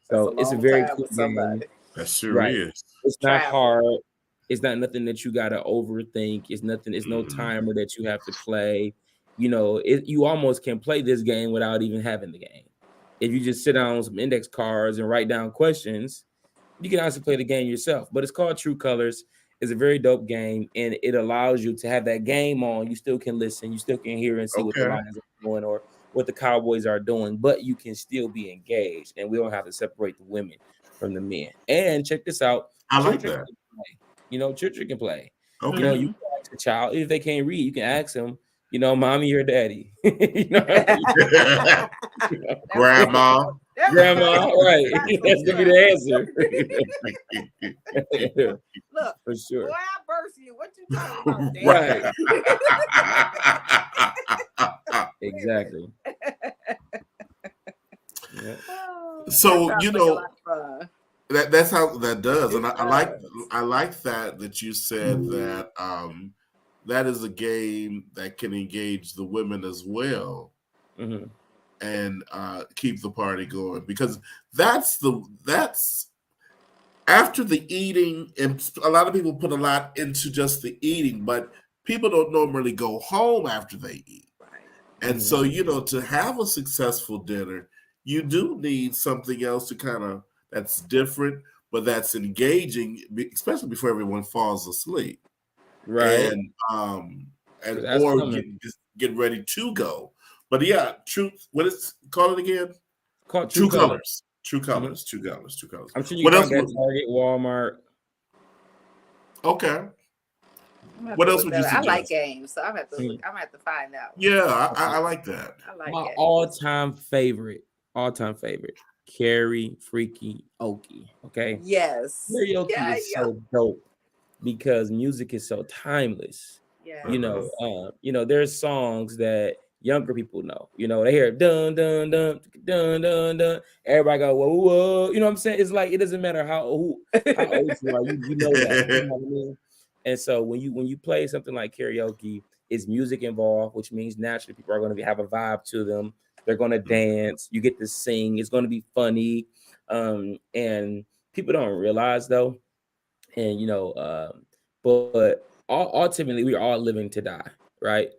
[SPEAKER 2] that's a
[SPEAKER 3] So it's a
[SPEAKER 2] long
[SPEAKER 3] very
[SPEAKER 2] time
[SPEAKER 3] quick
[SPEAKER 2] with
[SPEAKER 3] game.
[SPEAKER 2] somebody
[SPEAKER 1] That sure
[SPEAKER 3] Right.
[SPEAKER 1] is.
[SPEAKER 3] It's not
[SPEAKER 2] travel.
[SPEAKER 3] hard. It's not nothing that you gotta overthink. It's nothing, it's no timer that you have to play. You almost can play this game without even having the game. If you just sit down on some index cards and write down questions, you can also play the game yourself. But it's called True Colors. It's a very dope game, and it allows you to have that game on. You still can listen, you still can hear and see what the
[SPEAKER 1] Okay.
[SPEAKER 3] Lions are doing or what the Cowboys are doing, but you can still be engaged, and we don't have to separate the women from the men. And check this out,
[SPEAKER 1] I like
[SPEAKER 3] children
[SPEAKER 1] that.
[SPEAKER 3] can play. Children can play.
[SPEAKER 1] Okay.
[SPEAKER 3] You can ask a child if they can't read. You can ask them, mommy or daddy.
[SPEAKER 1] Grandma.
[SPEAKER 3] Grandma, right? That's gonna be the answer.
[SPEAKER 2] Look,
[SPEAKER 3] for sure.
[SPEAKER 2] Boy, I birthed you. What you talking about,
[SPEAKER 3] Right. Exactly. Yeah.
[SPEAKER 1] So
[SPEAKER 2] like
[SPEAKER 1] that's how that does, and I like that you said that that is a game that can engage the women as well, and keep the party going, because that's after the eating, and a lot of people put a lot into just the eating, but people don't normally go home after they eat.
[SPEAKER 2] Right.
[SPEAKER 1] And so, to have a successful dinner, you do need something else to that's different, but that's engaging, especially before everyone falls asleep.
[SPEAKER 3] Right.
[SPEAKER 1] And or just get ready to go. But yeah, what is call it again?
[SPEAKER 3] Called
[SPEAKER 1] True Colors. True Colors. True Colors.
[SPEAKER 3] I'm sure you can find that at Target, Walmart.
[SPEAKER 1] Okay. What else would you suggest?
[SPEAKER 2] I like games, so I'm gonna have to find out.
[SPEAKER 1] Yeah, I like that.
[SPEAKER 2] I like
[SPEAKER 3] my all-time favorite, Karaoke. Okay.
[SPEAKER 2] Yes.
[SPEAKER 3] Karaoke is so dope because music is so timeless.
[SPEAKER 2] Yeah.
[SPEAKER 3] There's songs that younger people know. They hear dun dun dun dun dun dun. Everybody go whoa whoa. You know what I'm saying? It's like it doesn't matter how old you are. You know that. You know what I mean? And so when you play something like karaoke, it's music involved, which means naturally people are going to have a vibe to them. They're going to dance. You get to sing. It's going to be funny. And people don't realize though, and but ultimately we're all living to die, right?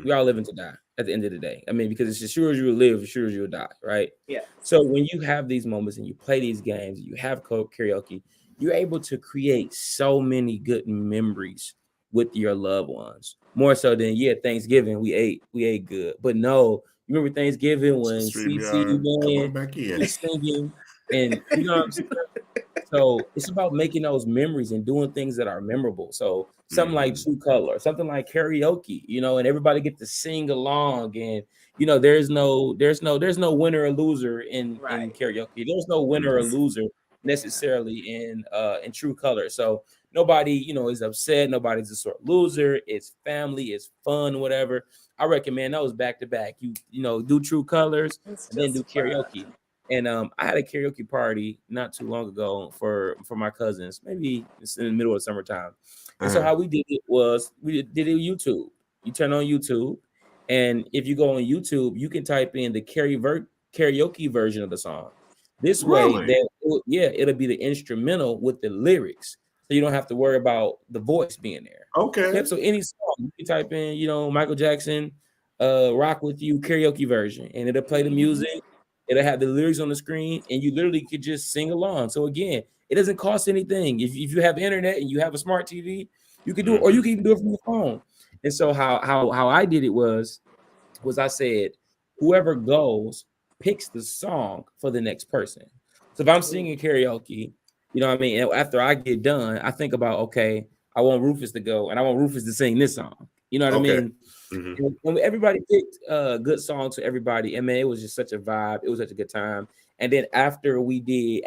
[SPEAKER 3] We're all living to die at the end of the day. I mean, because it's as sure as you will live, as sure as you'll die, right?
[SPEAKER 2] Yeah.
[SPEAKER 3] So when you have these moments and you play these games, you have karaoke, you're able to create so many good memories with your loved ones. More so than Thanksgiving, we ate good. But no, you remember Thanksgiving when CC man singing, and you know what I'm saying? So it's about making those memories and doing things that are memorable. So something like True Color, something like karaoke, and everybody get to sing along. And there's no winner or loser in karaoke. There's no winner or loser necessarily in True Color. So nobody is upset. Nobody's a sore loser. It's family. It's fun. Whatever. I recommend those back to back. You do True Colors and then do karaoke.
[SPEAKER 2] Fun.
[SPEAKER 3] And I had a karaoke party not too long ago for my cousins. Maybe it's in the middle of summertime. And so how we did it was we did it YouTube. You turn on YouTube, and if you go on YouTube, you can type in the karaoke version of the song. This way, it'll be the instrumental with the lyrics, so you don't have to worry about the voice being there.
[SPEAKER 1] Okay.
[SPEAKER 3] Yep, so any song you can type in, Michael Jackson, "Rock with You" karaoke version, and it'll play the music. It'll have the lyrics on the screen, and you literally could just sing along. So again, it doesn't cost anything. If you have internet and you have a smart TV, you can do it, or you can even do it from your phone. And so how I did it was I said, whoever goes picks the song for the next person. So if I'm singing karaoke, you know what I mean? And after I get done, I think about, okay, I want Rufus to go and I want Rufus to sing this song. You know what I mean?
[SPEAKER 1] Mm-hmm.
[SPEAKER 3] And everybody picked a good song to everybody, and man, it was just such a vibe. It was such a good time. And then after we did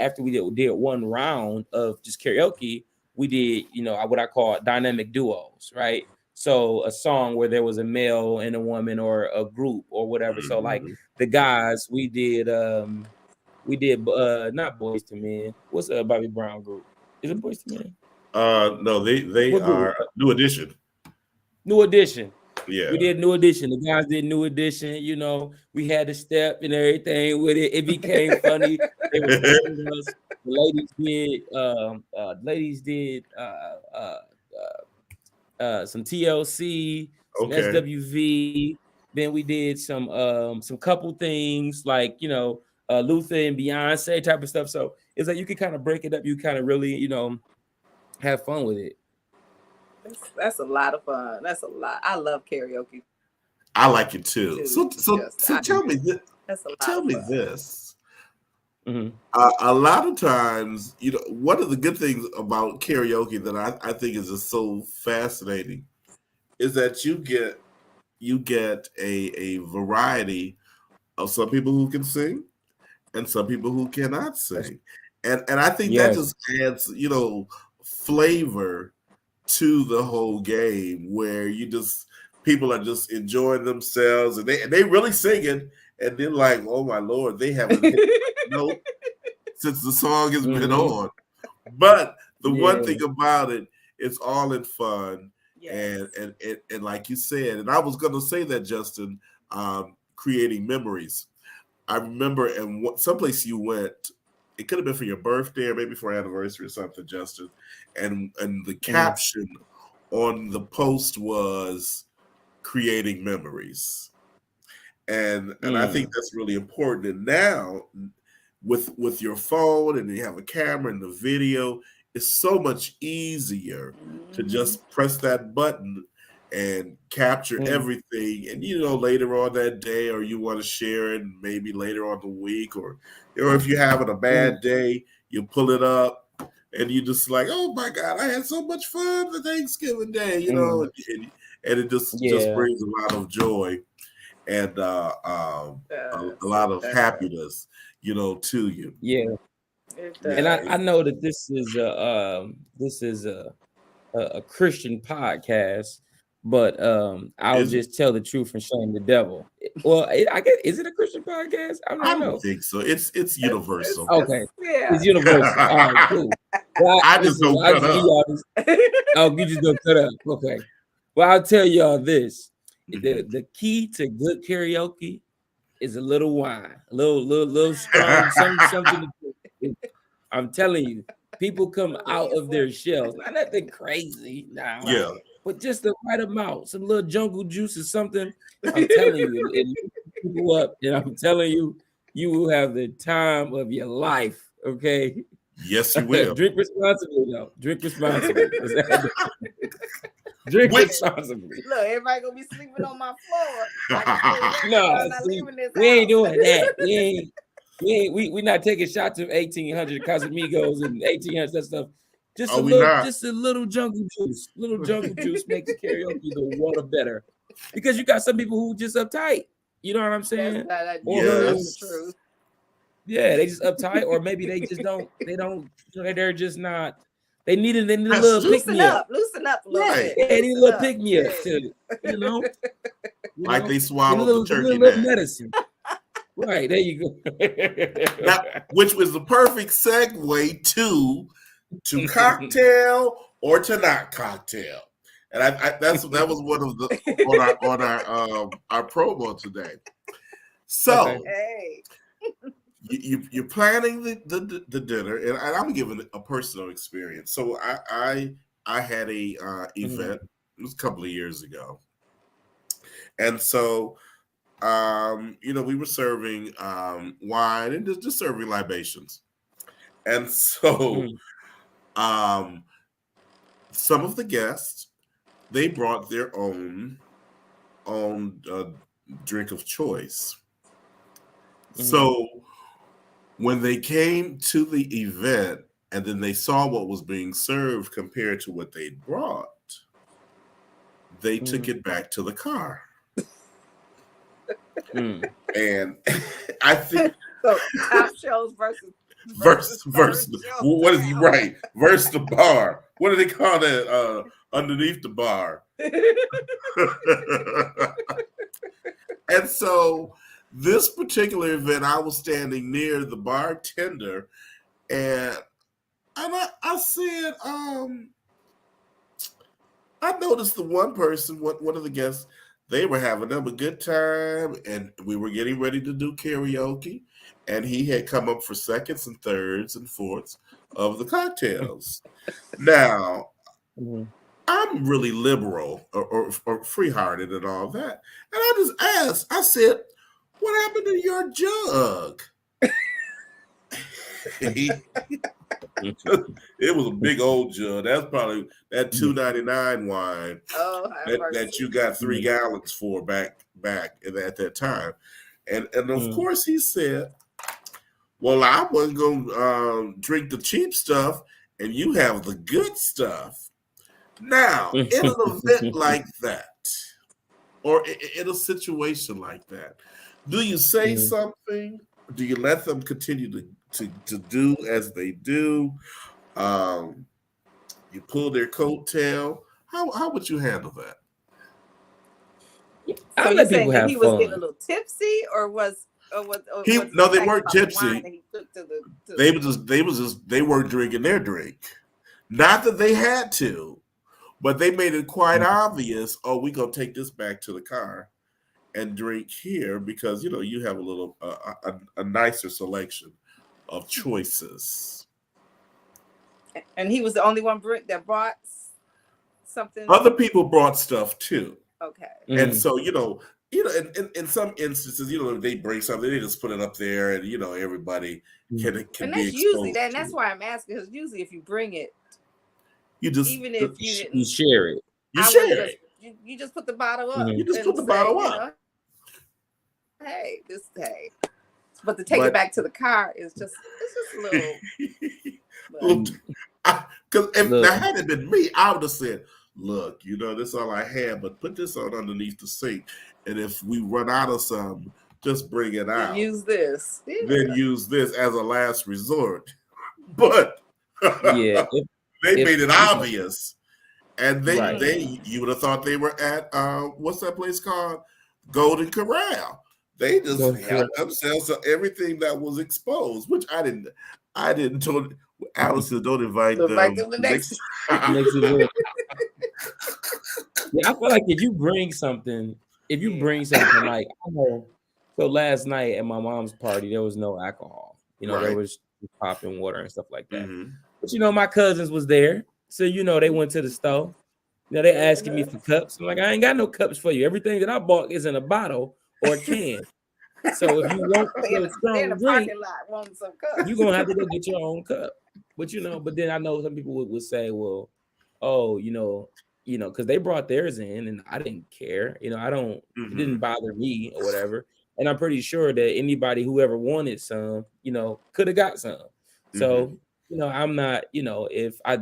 [SPEAKER 3] one round of just karaoke, we did, you know, what I call dynamic duos, right? So a song where there was a male and a woman or a group or whatever. So like the guys, we did not Boys to Men. What's Bobby Brown group? Is it Boys to Men?
[SPEAKER 1] No, they are New Edition.
[SPEAKER 3] New Edition.
[SPEAKER 1] Yeah.
[SPEAKER 3] We did New Edition. The guys did New Edition. You know, we had the step and everything with it. It became funny. They were supporting us. The ladies did some TLC, some SWV. Then we did some couple things like, you know, Luther and Beyonce type of stuff. So it's like you can kind of break it up. You kind of really, you know, have fun with it.
[SPEAKER 2] That's a lot of fun. That's a lot. I love karaoke.
[SPEAKER 1] I like it too. So tell me this. Tell me this.
[SPEAKER 3] Mm-hmm.
[SPEAKER 1] A lot of times, you know, one of the good things about karaoke that I think is just so fascinating is that you get a variety of some people who can sing and some people who cannot sing, and I think that just adds, you know, flavor to the whole game, where people are just enjoying themselves and they really singing, and then like, oh my Lord, they haven't hit note since the song has been on. But the one thing about it, it's all in fun. And like you said, and I was gonna say that, Justin, creating memories. I remember someplace you went, it could have been for your birthday or maybe for an anniversary or something, Justin. And the caption on the post was creating memories. And I think that's really important. And now with your phone, and you have a camera and the video, it's so much easier to just press that button and capture everything. And, you know, later on that day, or you want to share it maybe later on the week, or if you're having a bad day, you pull it up and you just like, oh my God, I had so much fun the Thanksgiving Day, you know, and it just brings a lot of joy and a lot of happiness, you know, to you.
[SPEAKER 3] Yeah. And I know that this is a Christian podcast, but I'll just tell the truth and shame the devil. Well, I guess, is it a Christian podcast? I don't
[SPEAKER 1] think so. It's universal.
[SPEAKER 3] Okay, it's universal. All right, cool. Well,
[SPEAKER 1] I just don't cut up.
[SPEAKER 3] Oh, you just don't cut up. Okay. Well, I'll tell y'all this: the key to good karaoke is a little wine, a little strong, something. I'm telling you, people come out of their shells. Not nothing crazy now, but just the right amount, some little jungle juice or something. I'm telling you, it lifts people up, and I'm telling you, you will have the time of your life. Okay.
[SPEAKER 1] Yes, you will.
[SPEAKER 3] Drink responsibly, though. Drink responsibly. Drink responsibly.
[SPEAKER 2] Look, everybody gonna be sleeping on my floor.
[SPEAKER 3] No, we ain't doing that. We not taking shots of 1800 Casamigos and 1800 that stuff. Just a little jungle juice. Little jungle juice makes karaoke the water better, because you got some people who just uptight. You know what I'm saying?
[SPEAKER 2] That's the truth.
[SPEAKER 3] Yeah, they just uptight, or maybe they just don't. They're just not. They need a little pick me up.
[SPEAKER 2] Loosen up a little bit.
[SPEAKER 3] Yeah, they need a little pick me up too. You know,
[SPEAKER 1] like they swallowed the turkey.
[SPEAKER 3] Little medicine. Right, there you go.
[SPEAKER 1] Now, which was the perfect segue to cocktail or to not cocktail, and that was one of the on our promo today. So, you're planning the dinner, and I'm giving a personal experience. So I had a event. It was a couple of years ago, and so. You know, we were serving wine and just serving libations. And so some of the guests, they brought their own drink of choice. So when they came to the event and then they saw what was being served compared to what they brought, they took it back to the car.
[SPEAKER 3] Mm.
[SPEAKER 1] And I think
[SPEAKER 2] so top shelves versus
[SPEAKER 1] what is he right? Versus the bar. What do they call that? Underneath the bar. And so this particular event, I was standing near the bartender, and I said, I noticed the one person, one of the guests, they were having them a good time, and we were getting ready to do karaoke, and he had come up for seconds and thirds and fourths of the cocktails. Now, I'm really liberal or free-hearted and all that, and I just asked, I said, what happened to your jug? It was a big old jug. That's probably that $2.99 wine that you got 3 gallons for back at that time. And of course he said, well, I wasn't gonna drink the cheap stuff, and you have the good stuff. Now, in an event like that, or in a situation like that, do you say something? Do you let them continue to do as they do? You pull their coattail. How would you handle that?
[SPEAKER 2] So you're saying that he was getting a little tipsy, or was
[SPEAKER 1] no, they weren't tipsy. They weren't drinking their drink. Not that they had to, but they made it quite obvious. Oh, we're gonna take this back to the car and drink here because you have a little a nicer selection of choices.
[SPEAKER 2] And he was the only one that brought something.
[SPEAKER 1] Other people brought stuff too.
[SPEAKER 2] Okay.
[SPEAKER 1] And so in some instances, they bring something, they just put it up there, and everybody can
[SPEAKER 2] and
[SPEAKER 1] be
[SPEAKER 2] that's usually that. And that's why I'm asking, because usually if you bring it,
[SPEAKER 1] you just
[SPEAKER 2] even if you didn't,
[SPEAKER 3] you share it.
[SPEAKER 2] You just put the bottle up.
[SPEAKER 1] You just put the bottle up.
[SPEAKER 2] Hey. But to take it back to the car is just a little.
[SPEAKER 1] Because if that hadn't been me, I would have said, look, this is all I had, but put this on underneath the sink. And if we run out of some, just bring it out.
[SPEAKER 2] Use this. Yeah.
[SPEAKER 1] Then use this as a last resort. But
[SPEAKER 3] they
[SPEAKER 1] made it obvious. And you would have thought they were at, what's that place called? Golden Corral. They just helped themselves to everything that was exposed, which I didn't tell Allison, don't invite them.
[SPEAKER 2] The next
[SPEAKER 3] event. I feel like if you bring something like, I know, so last night at my mom's party, there was no alcohol. There was popping water and stuff like that. Mm-hmm. But my cousins was there. So they went to the store. They asking me for cups. I'm like, I ain't got no cups for you. Everything that I bought is in a bottle or a can. So if you want a strong drink, you're gonna have to go get your own cup. But but then I know some people would say, well, because they brought theirs in and I didn't care. I don't. It didn't bother me or whatever. And I'm pretty sure that anybody who ever wanted some, could have got some. So I'm not. If I,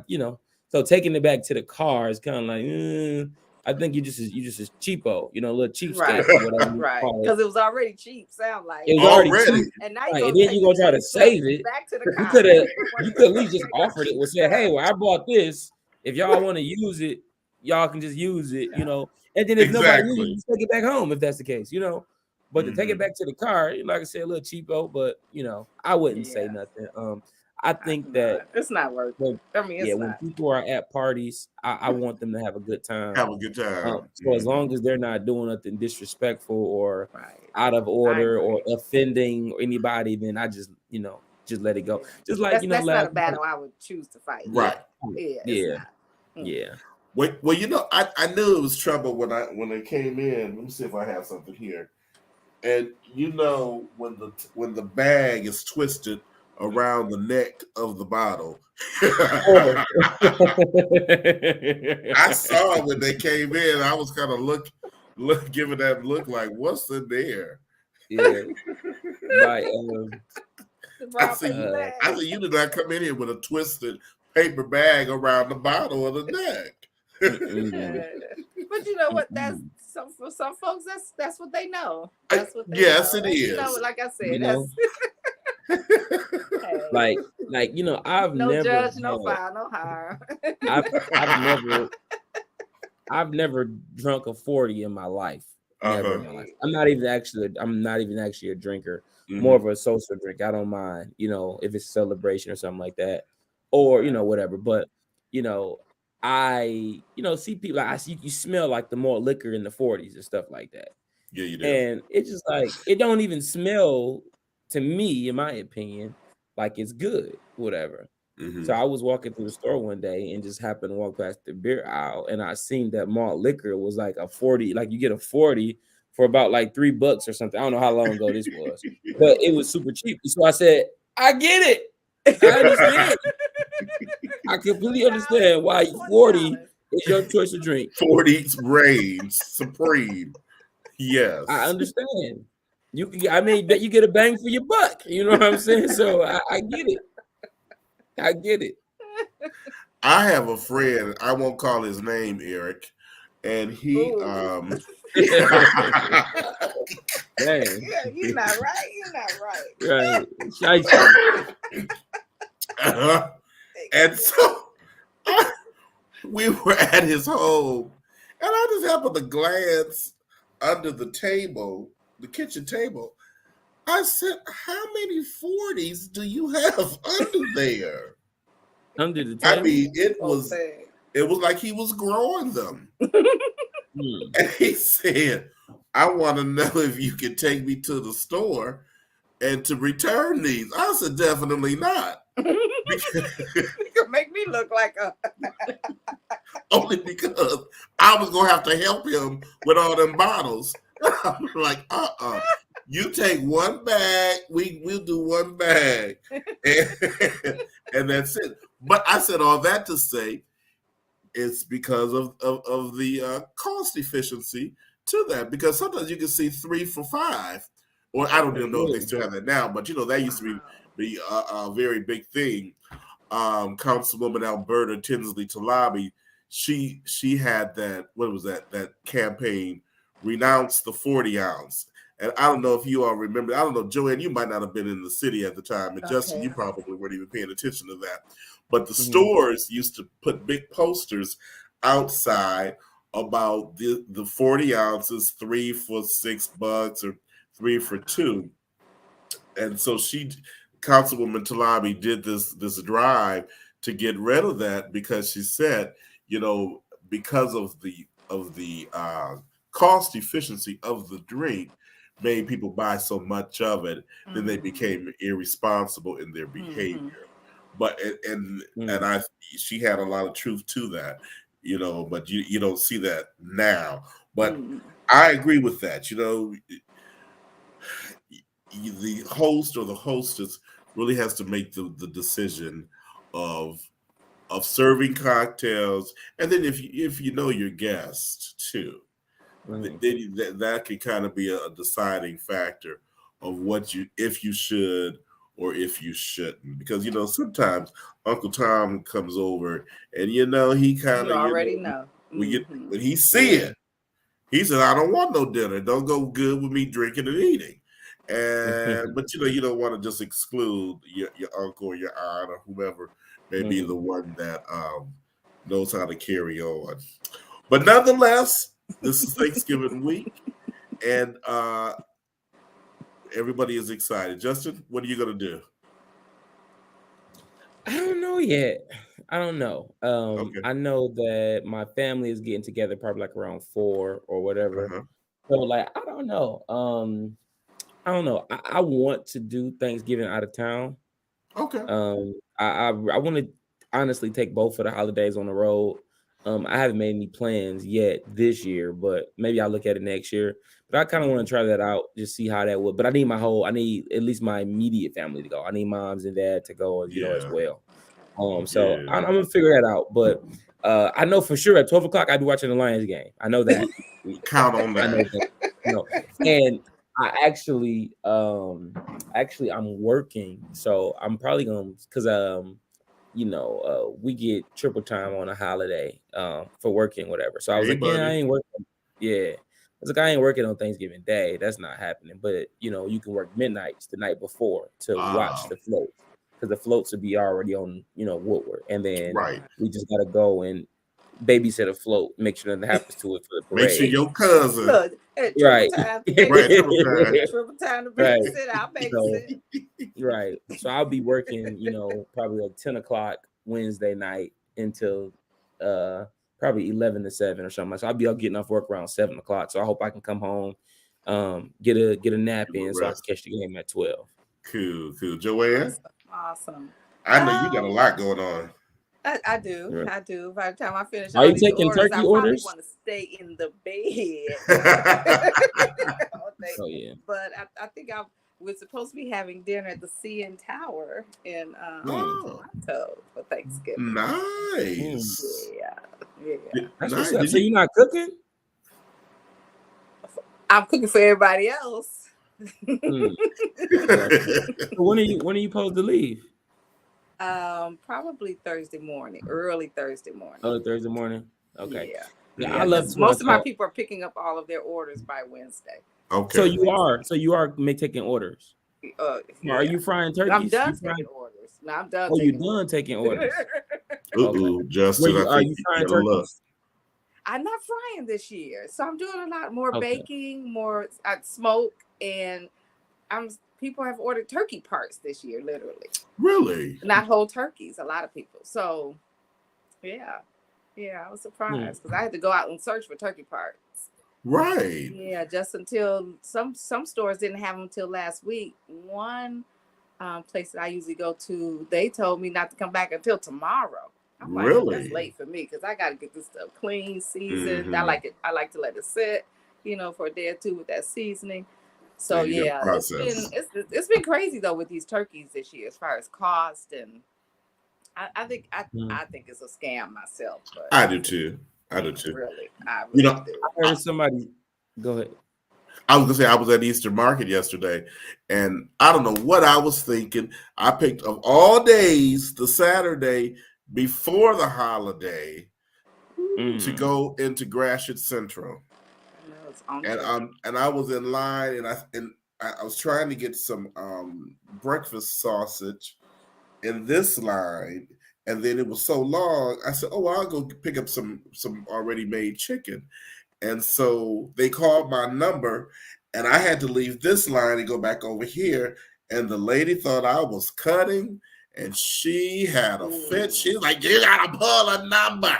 [SPEAKER 3] so taking it back to the car is kind of like. I think you just as cheapo, a little cheapskate,
[SPEAKER 2] right? Because it was already cheap. Sound like
[SPEAKER 3] it was already cheap.
[SPEAKER 2] And now
[SPEAKER 3] then you're gonna try to save it.
[SPEAKER 2] Back to the car.
[SPEAKER 3] You could at least just offered it. Well, say, hey, well, I bought this. If y'all want to use it, y'all can just use it, And then if nobody uses it, just take it back home if that's the case, But to take it back to the car, like I said, a little cheapo, but I wouldn't say nothing. I think that
[SPEAKER 2] it's not worth it. I mean, it's not.
[SPEAKER 3] When people are at parties, I want them to have a good time.
[SPEAKER 1] Have a good time.
[SPEAKER 3] So as long as they're not doing nothing disrespectful or out of order or offending anybody, then I just let it go. Just like
[SPEAKER 2] that's not a battle I would choose to fight.
[SPEAKER 1] Right.
[SPEAKER 3] Yeah.
[SPEAKER 1] Well, I knew it was trouble when they came in. Let me see if I have something here. And when the bag is twisted around the neck of the bottle. I saw it when they came in. I was kind of giving that look like, what's in there?
[SPEAKER 3] Yeah.
[SPEAKER 1] I said, you did not come in here with a twisted paper bag around the bottle of the neck.
[SPEAKER 2] But you know what? That's for some folks. That's what they know. That's what they
[SPEAKER 1] yes,
[SPEAKER 2] know.
[SPEAKER 1] it is.
[SPEAKER 2] You know, like I said, that's
[SPEAKER 3] like I've
[SPEAKER 2] no
[SPEAKER 3] never
[SPEAKER 2] judge, no file, no harm.
[SPEAKER 3] I've never drunk a 40 in my life. Never in my life. I'm not even actually a drinker. More of a social drink. I don't mind, if it's a celebration or something like that, or whatever. But I see people. I see you smell like the malt liquor in the 40s and stuff like that.
[SPEAKER 1] Yeah, you do.
[SPEAKER 3] And it's just like it don't even smell to me, in my opinion, like it's good, whatever. So I was walking through the store one day and just happened to walk past the beer aisle, and I seen that malt liquor was like a 40, like you get a 40 for about like $3 or something. I don't know how long ago this was, but it was super cheap. So I said, I get it. I understand. I completely understand why 40 is your choice of drink.
[SPEAKER 1] 40 reigns supreme. Yes.
[SPEAKER 3] I understand. That you get a bang for your buck. You know what I'm saying? So I get it. I get it.
[SPEAKER 1] I have a friend, I won't call his name Eric, and he
[SPEAKER 2] Dang. Yeah, you're not right.
[SPEAKER 3] Right.
[SPEAKER 1] And so we were at his home, and I just happened to glance under the table, the kitchen table. I said, how many 40s do you have under there?
[SPEAKER 3] Under the table?
[SPEAKER 1] I mean, it was like he was growing them. And he said, I want to know if you can take me to the store and to return these. I said, definitely not.
[SPEAKER 2] You make me look like a
[SPEAKER 1] only because I was gonna have to help him with all them bottles. I'm like, you take one bag, we'll do one bag, and that's it. But I said all that to say it's because of the cost efficiency to that. Because sometimes you can see 3 for $5, or I don't even know if they still have that now. But that used to be a very big thing. Councilwoman Alberta Tinsley Talabi, she had that. What was that campaign? Renounce the 40 ounce. And I don't know if you all remember. I don't know, Joanne, you might not have been in the city at the time, and Justin, you probably weren't even paying attention to that. But the stores used to put big posters outside about the 40 ounces, 3 for $6 or 3 for $2. And so Councilwoman Talabi did this drive to get rid of that, because she said, because of the cost efficiency of the drink made people buy so much of it, then they became irresponsible in their behavior. But she had a lot of truth to that, but you don't see that now. But I agree with that. The host or the hostess really has to make the decision of serving cocktails, and then if you know your guest too, then that can kind of be a deciding factor of if you should or if you shouldn't. Because sometimes Uncle Tom comes over, and he kind of
[SPEAKER 2] already know
[SPEAKER 1] when he see it, he said, I don't want no dinner. Don't go good with me drinking and eating. But you don't want to just exclude your uncle or your aunt or whoever may be the one that knows how to carry on. But nonetheless, this is Thanksgiving week, and everybody is excited. Justin, what are you gonna do?
[SPEAKER 3] I don't know yet. I don't know. Okay. I know that my family is getting together probably like around 4 or whatever. So like I don't know. I don't know. I want to do Thanksgiving out of town.
[SPEAKER 1] Okay.
[SPEAKER 3] I want to honestly take both of the holidays on the road. I haven't made any plans yet this year, but maybe I'll look at it next year. But I kind of want to try that out, just see how that would. But I need at least my immediate family to go. I need moms and dad to go, as well. So I'm gonna figure that out. But I know for sure at 12 o'clock I'll be watching the Lions game. I know that.
[SPEAKER 1] Count on that.
[SPEAKER 3] I know that. And I actually I'm working, so I'm probably gonna, because we get triple time on a holiday for working, whatever. So I was like,
[SPEAKER 1] buddy.
[SPEAKER 3] yeah, I ain't working. Yeah. I was like, I ain't working on Thanksgiving Day. That's not happening. But, you can work midnights the night before to watch the floats, because the floats will be already on, Woodward. And then we just got to go and babysit a float, make sure nothing happens to it for the parade.
[SPEAKER 1] Make sure your cousin.
[SPEAKER 2] Look,
[SPEAKER 3] right.
[SPEAKER 2] Triple time to babysit. I'll babysit.
[SPEAKER 3] Right. So I'll be working, probably like 10 o'clock Wednesday night until probably 11 to 7 or something. So I'll be getting off work around 7 o'clock. So I hope I can come home, get a nap in so I can catch the game at 12.
[SPEAKER 1] Cool. Joanne?
[SPEAKER 2] Awesome.
[SPEAKER 1] I know you got a lot going on.
[SPEAKER 2] I do. Right. I do. By the time I finish
[SPEAKER 3] all these taking
[SPEAKER 2] orders,
[SPEAKER 3] turkey orders?
[SPEAKER 2] I probably want to stay in the bed.
[SPEAKER 3] Oh, yeah.
[SPEAKER 2] But I think we're supposed to be having dinner at the CN Tower in Toronto for Thanksgiving.
[SPEAKER 1] Nice.
[SPEAKER 2] Yeah.
[SPEAKER 3] Nice. So you're not cooking?
[SPEAKER 2] I'm cooking for everybody else.
[SPEAKER 3] When are you supposed to leave?
[SPEAKER 2] Probably Thursday morning, early Thursday morning.
[SPEAKER 3] Oh, Thursday morning. Okay.
[SPEAKER 2] Yeah. I love. Most of my people are picking up all of their orders by Wednesday.
[SPEAKER 3] Okay. So you are taking orders. Are you frying turkeys?
[SPEAKER 2] I'm done taking orders. No, I'm done.
[SPEAKER 3] Oh, you're done taking orders.
[SPEAKER 1] Justin,
[SPEAKER 3] are you frying turkeys?
[SPEAKER 2] I'm not frying this year, so I'm doing a lot more baking, more smoke, and people have ordered turkey parts this year, literally.
[SPEAKER 1] Really?
[SPEAKER 2] Not whole turkeys, a lot of people. So, yeah, I was surprised because I had to go out and search for turkey parts.
[SPEAKER 1] Right.
[SPEAKER 2] Yeah, just until some stores didn't have them until last week. One place that I usually go to, they told me not to come back until tomorrow. I'm like,
[SPEAKER 1] really?
[SPEAKER 2] That's late for me because I got to get this stuff clean, seasoned. Mm-hmm. I like to let it sit, for a day or two with that seasoning. So it's been crazy though with these turkeys this year as far as cost, and I think it's a scam myself. But
[SPEAKER 1] I do too.
[SPEAKER 2] Really, I
[SPEAKER 1] do.
[SPEAKER 3] I heard somebody. Go ahead.
[SPEAKER 1] I was gonna say I was at Easter Market yesterday, and I don't know what I was thinking. I picked of all days the Saturday before the holiday to go into Gratiot Central. And I was in line, and I was trying to get some breakfast sausage in this line, and then it was so long. I said, "Oh, I'll go pick up some already made chicken." And so they called my number, and I had to leave this line and go back over here. And the lady thought I was cutting, and she had a fit. She's like, "You gotta pull a number."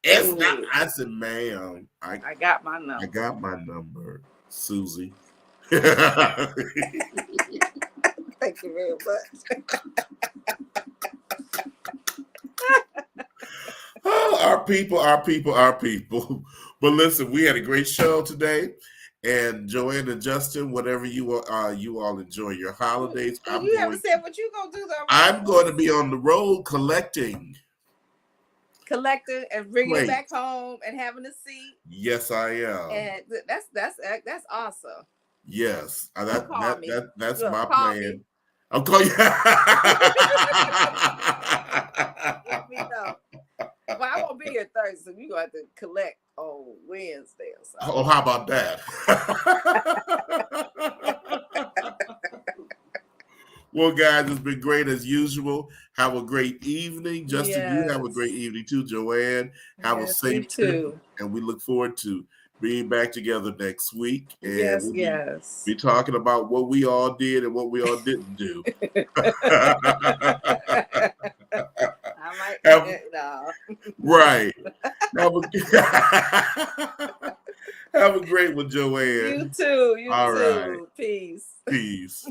[SPEAKER 1] It's not. I said, "Ma'am, I
[SPEAKER 2] got my number.
[SPEAKER 1] I got my number, Susie."
[SPEAKER 2] Thank you very much.
[SPEAKER 1] Oh, our people. But listen, we had a great show today. And Joanne and Justin, whatever you all enjoy your holidays.
[SPEAKER 2] You haven't said what you gonna do though.
[SPEAKER 1] I'm going to be on the road collecting and
[SPEAKER 2] bringing it back home and having a seat.
[SPEAKER 1] Yes, I am.
[SPEAKER 2] And that's awesome.
[SPEAKER 1] Yes, that's my plan.
[SPEAKER 2] Me.
[SPEAKER 1] I'll call you.
[SPEAKER 2] Let me know. Well, I won't be here Thursday, so you're gonna have to collect on Wednesday or something.
[SPEAKER 1] Oh, how about that? Well, guys, it's been great as usual. Have a great evening. Justin, you have a great evening too. Joanne, have a safe trip. And we look forward to being back together next week. And we'll be talking about what we all did and what we all didn't do. Right. Have a great one, Joanne.
[SPEAKER 2] You too.
[SPEAKER 1] All right.
[SPEAKER 2] Peace.
[SPEAKER 1] Peace.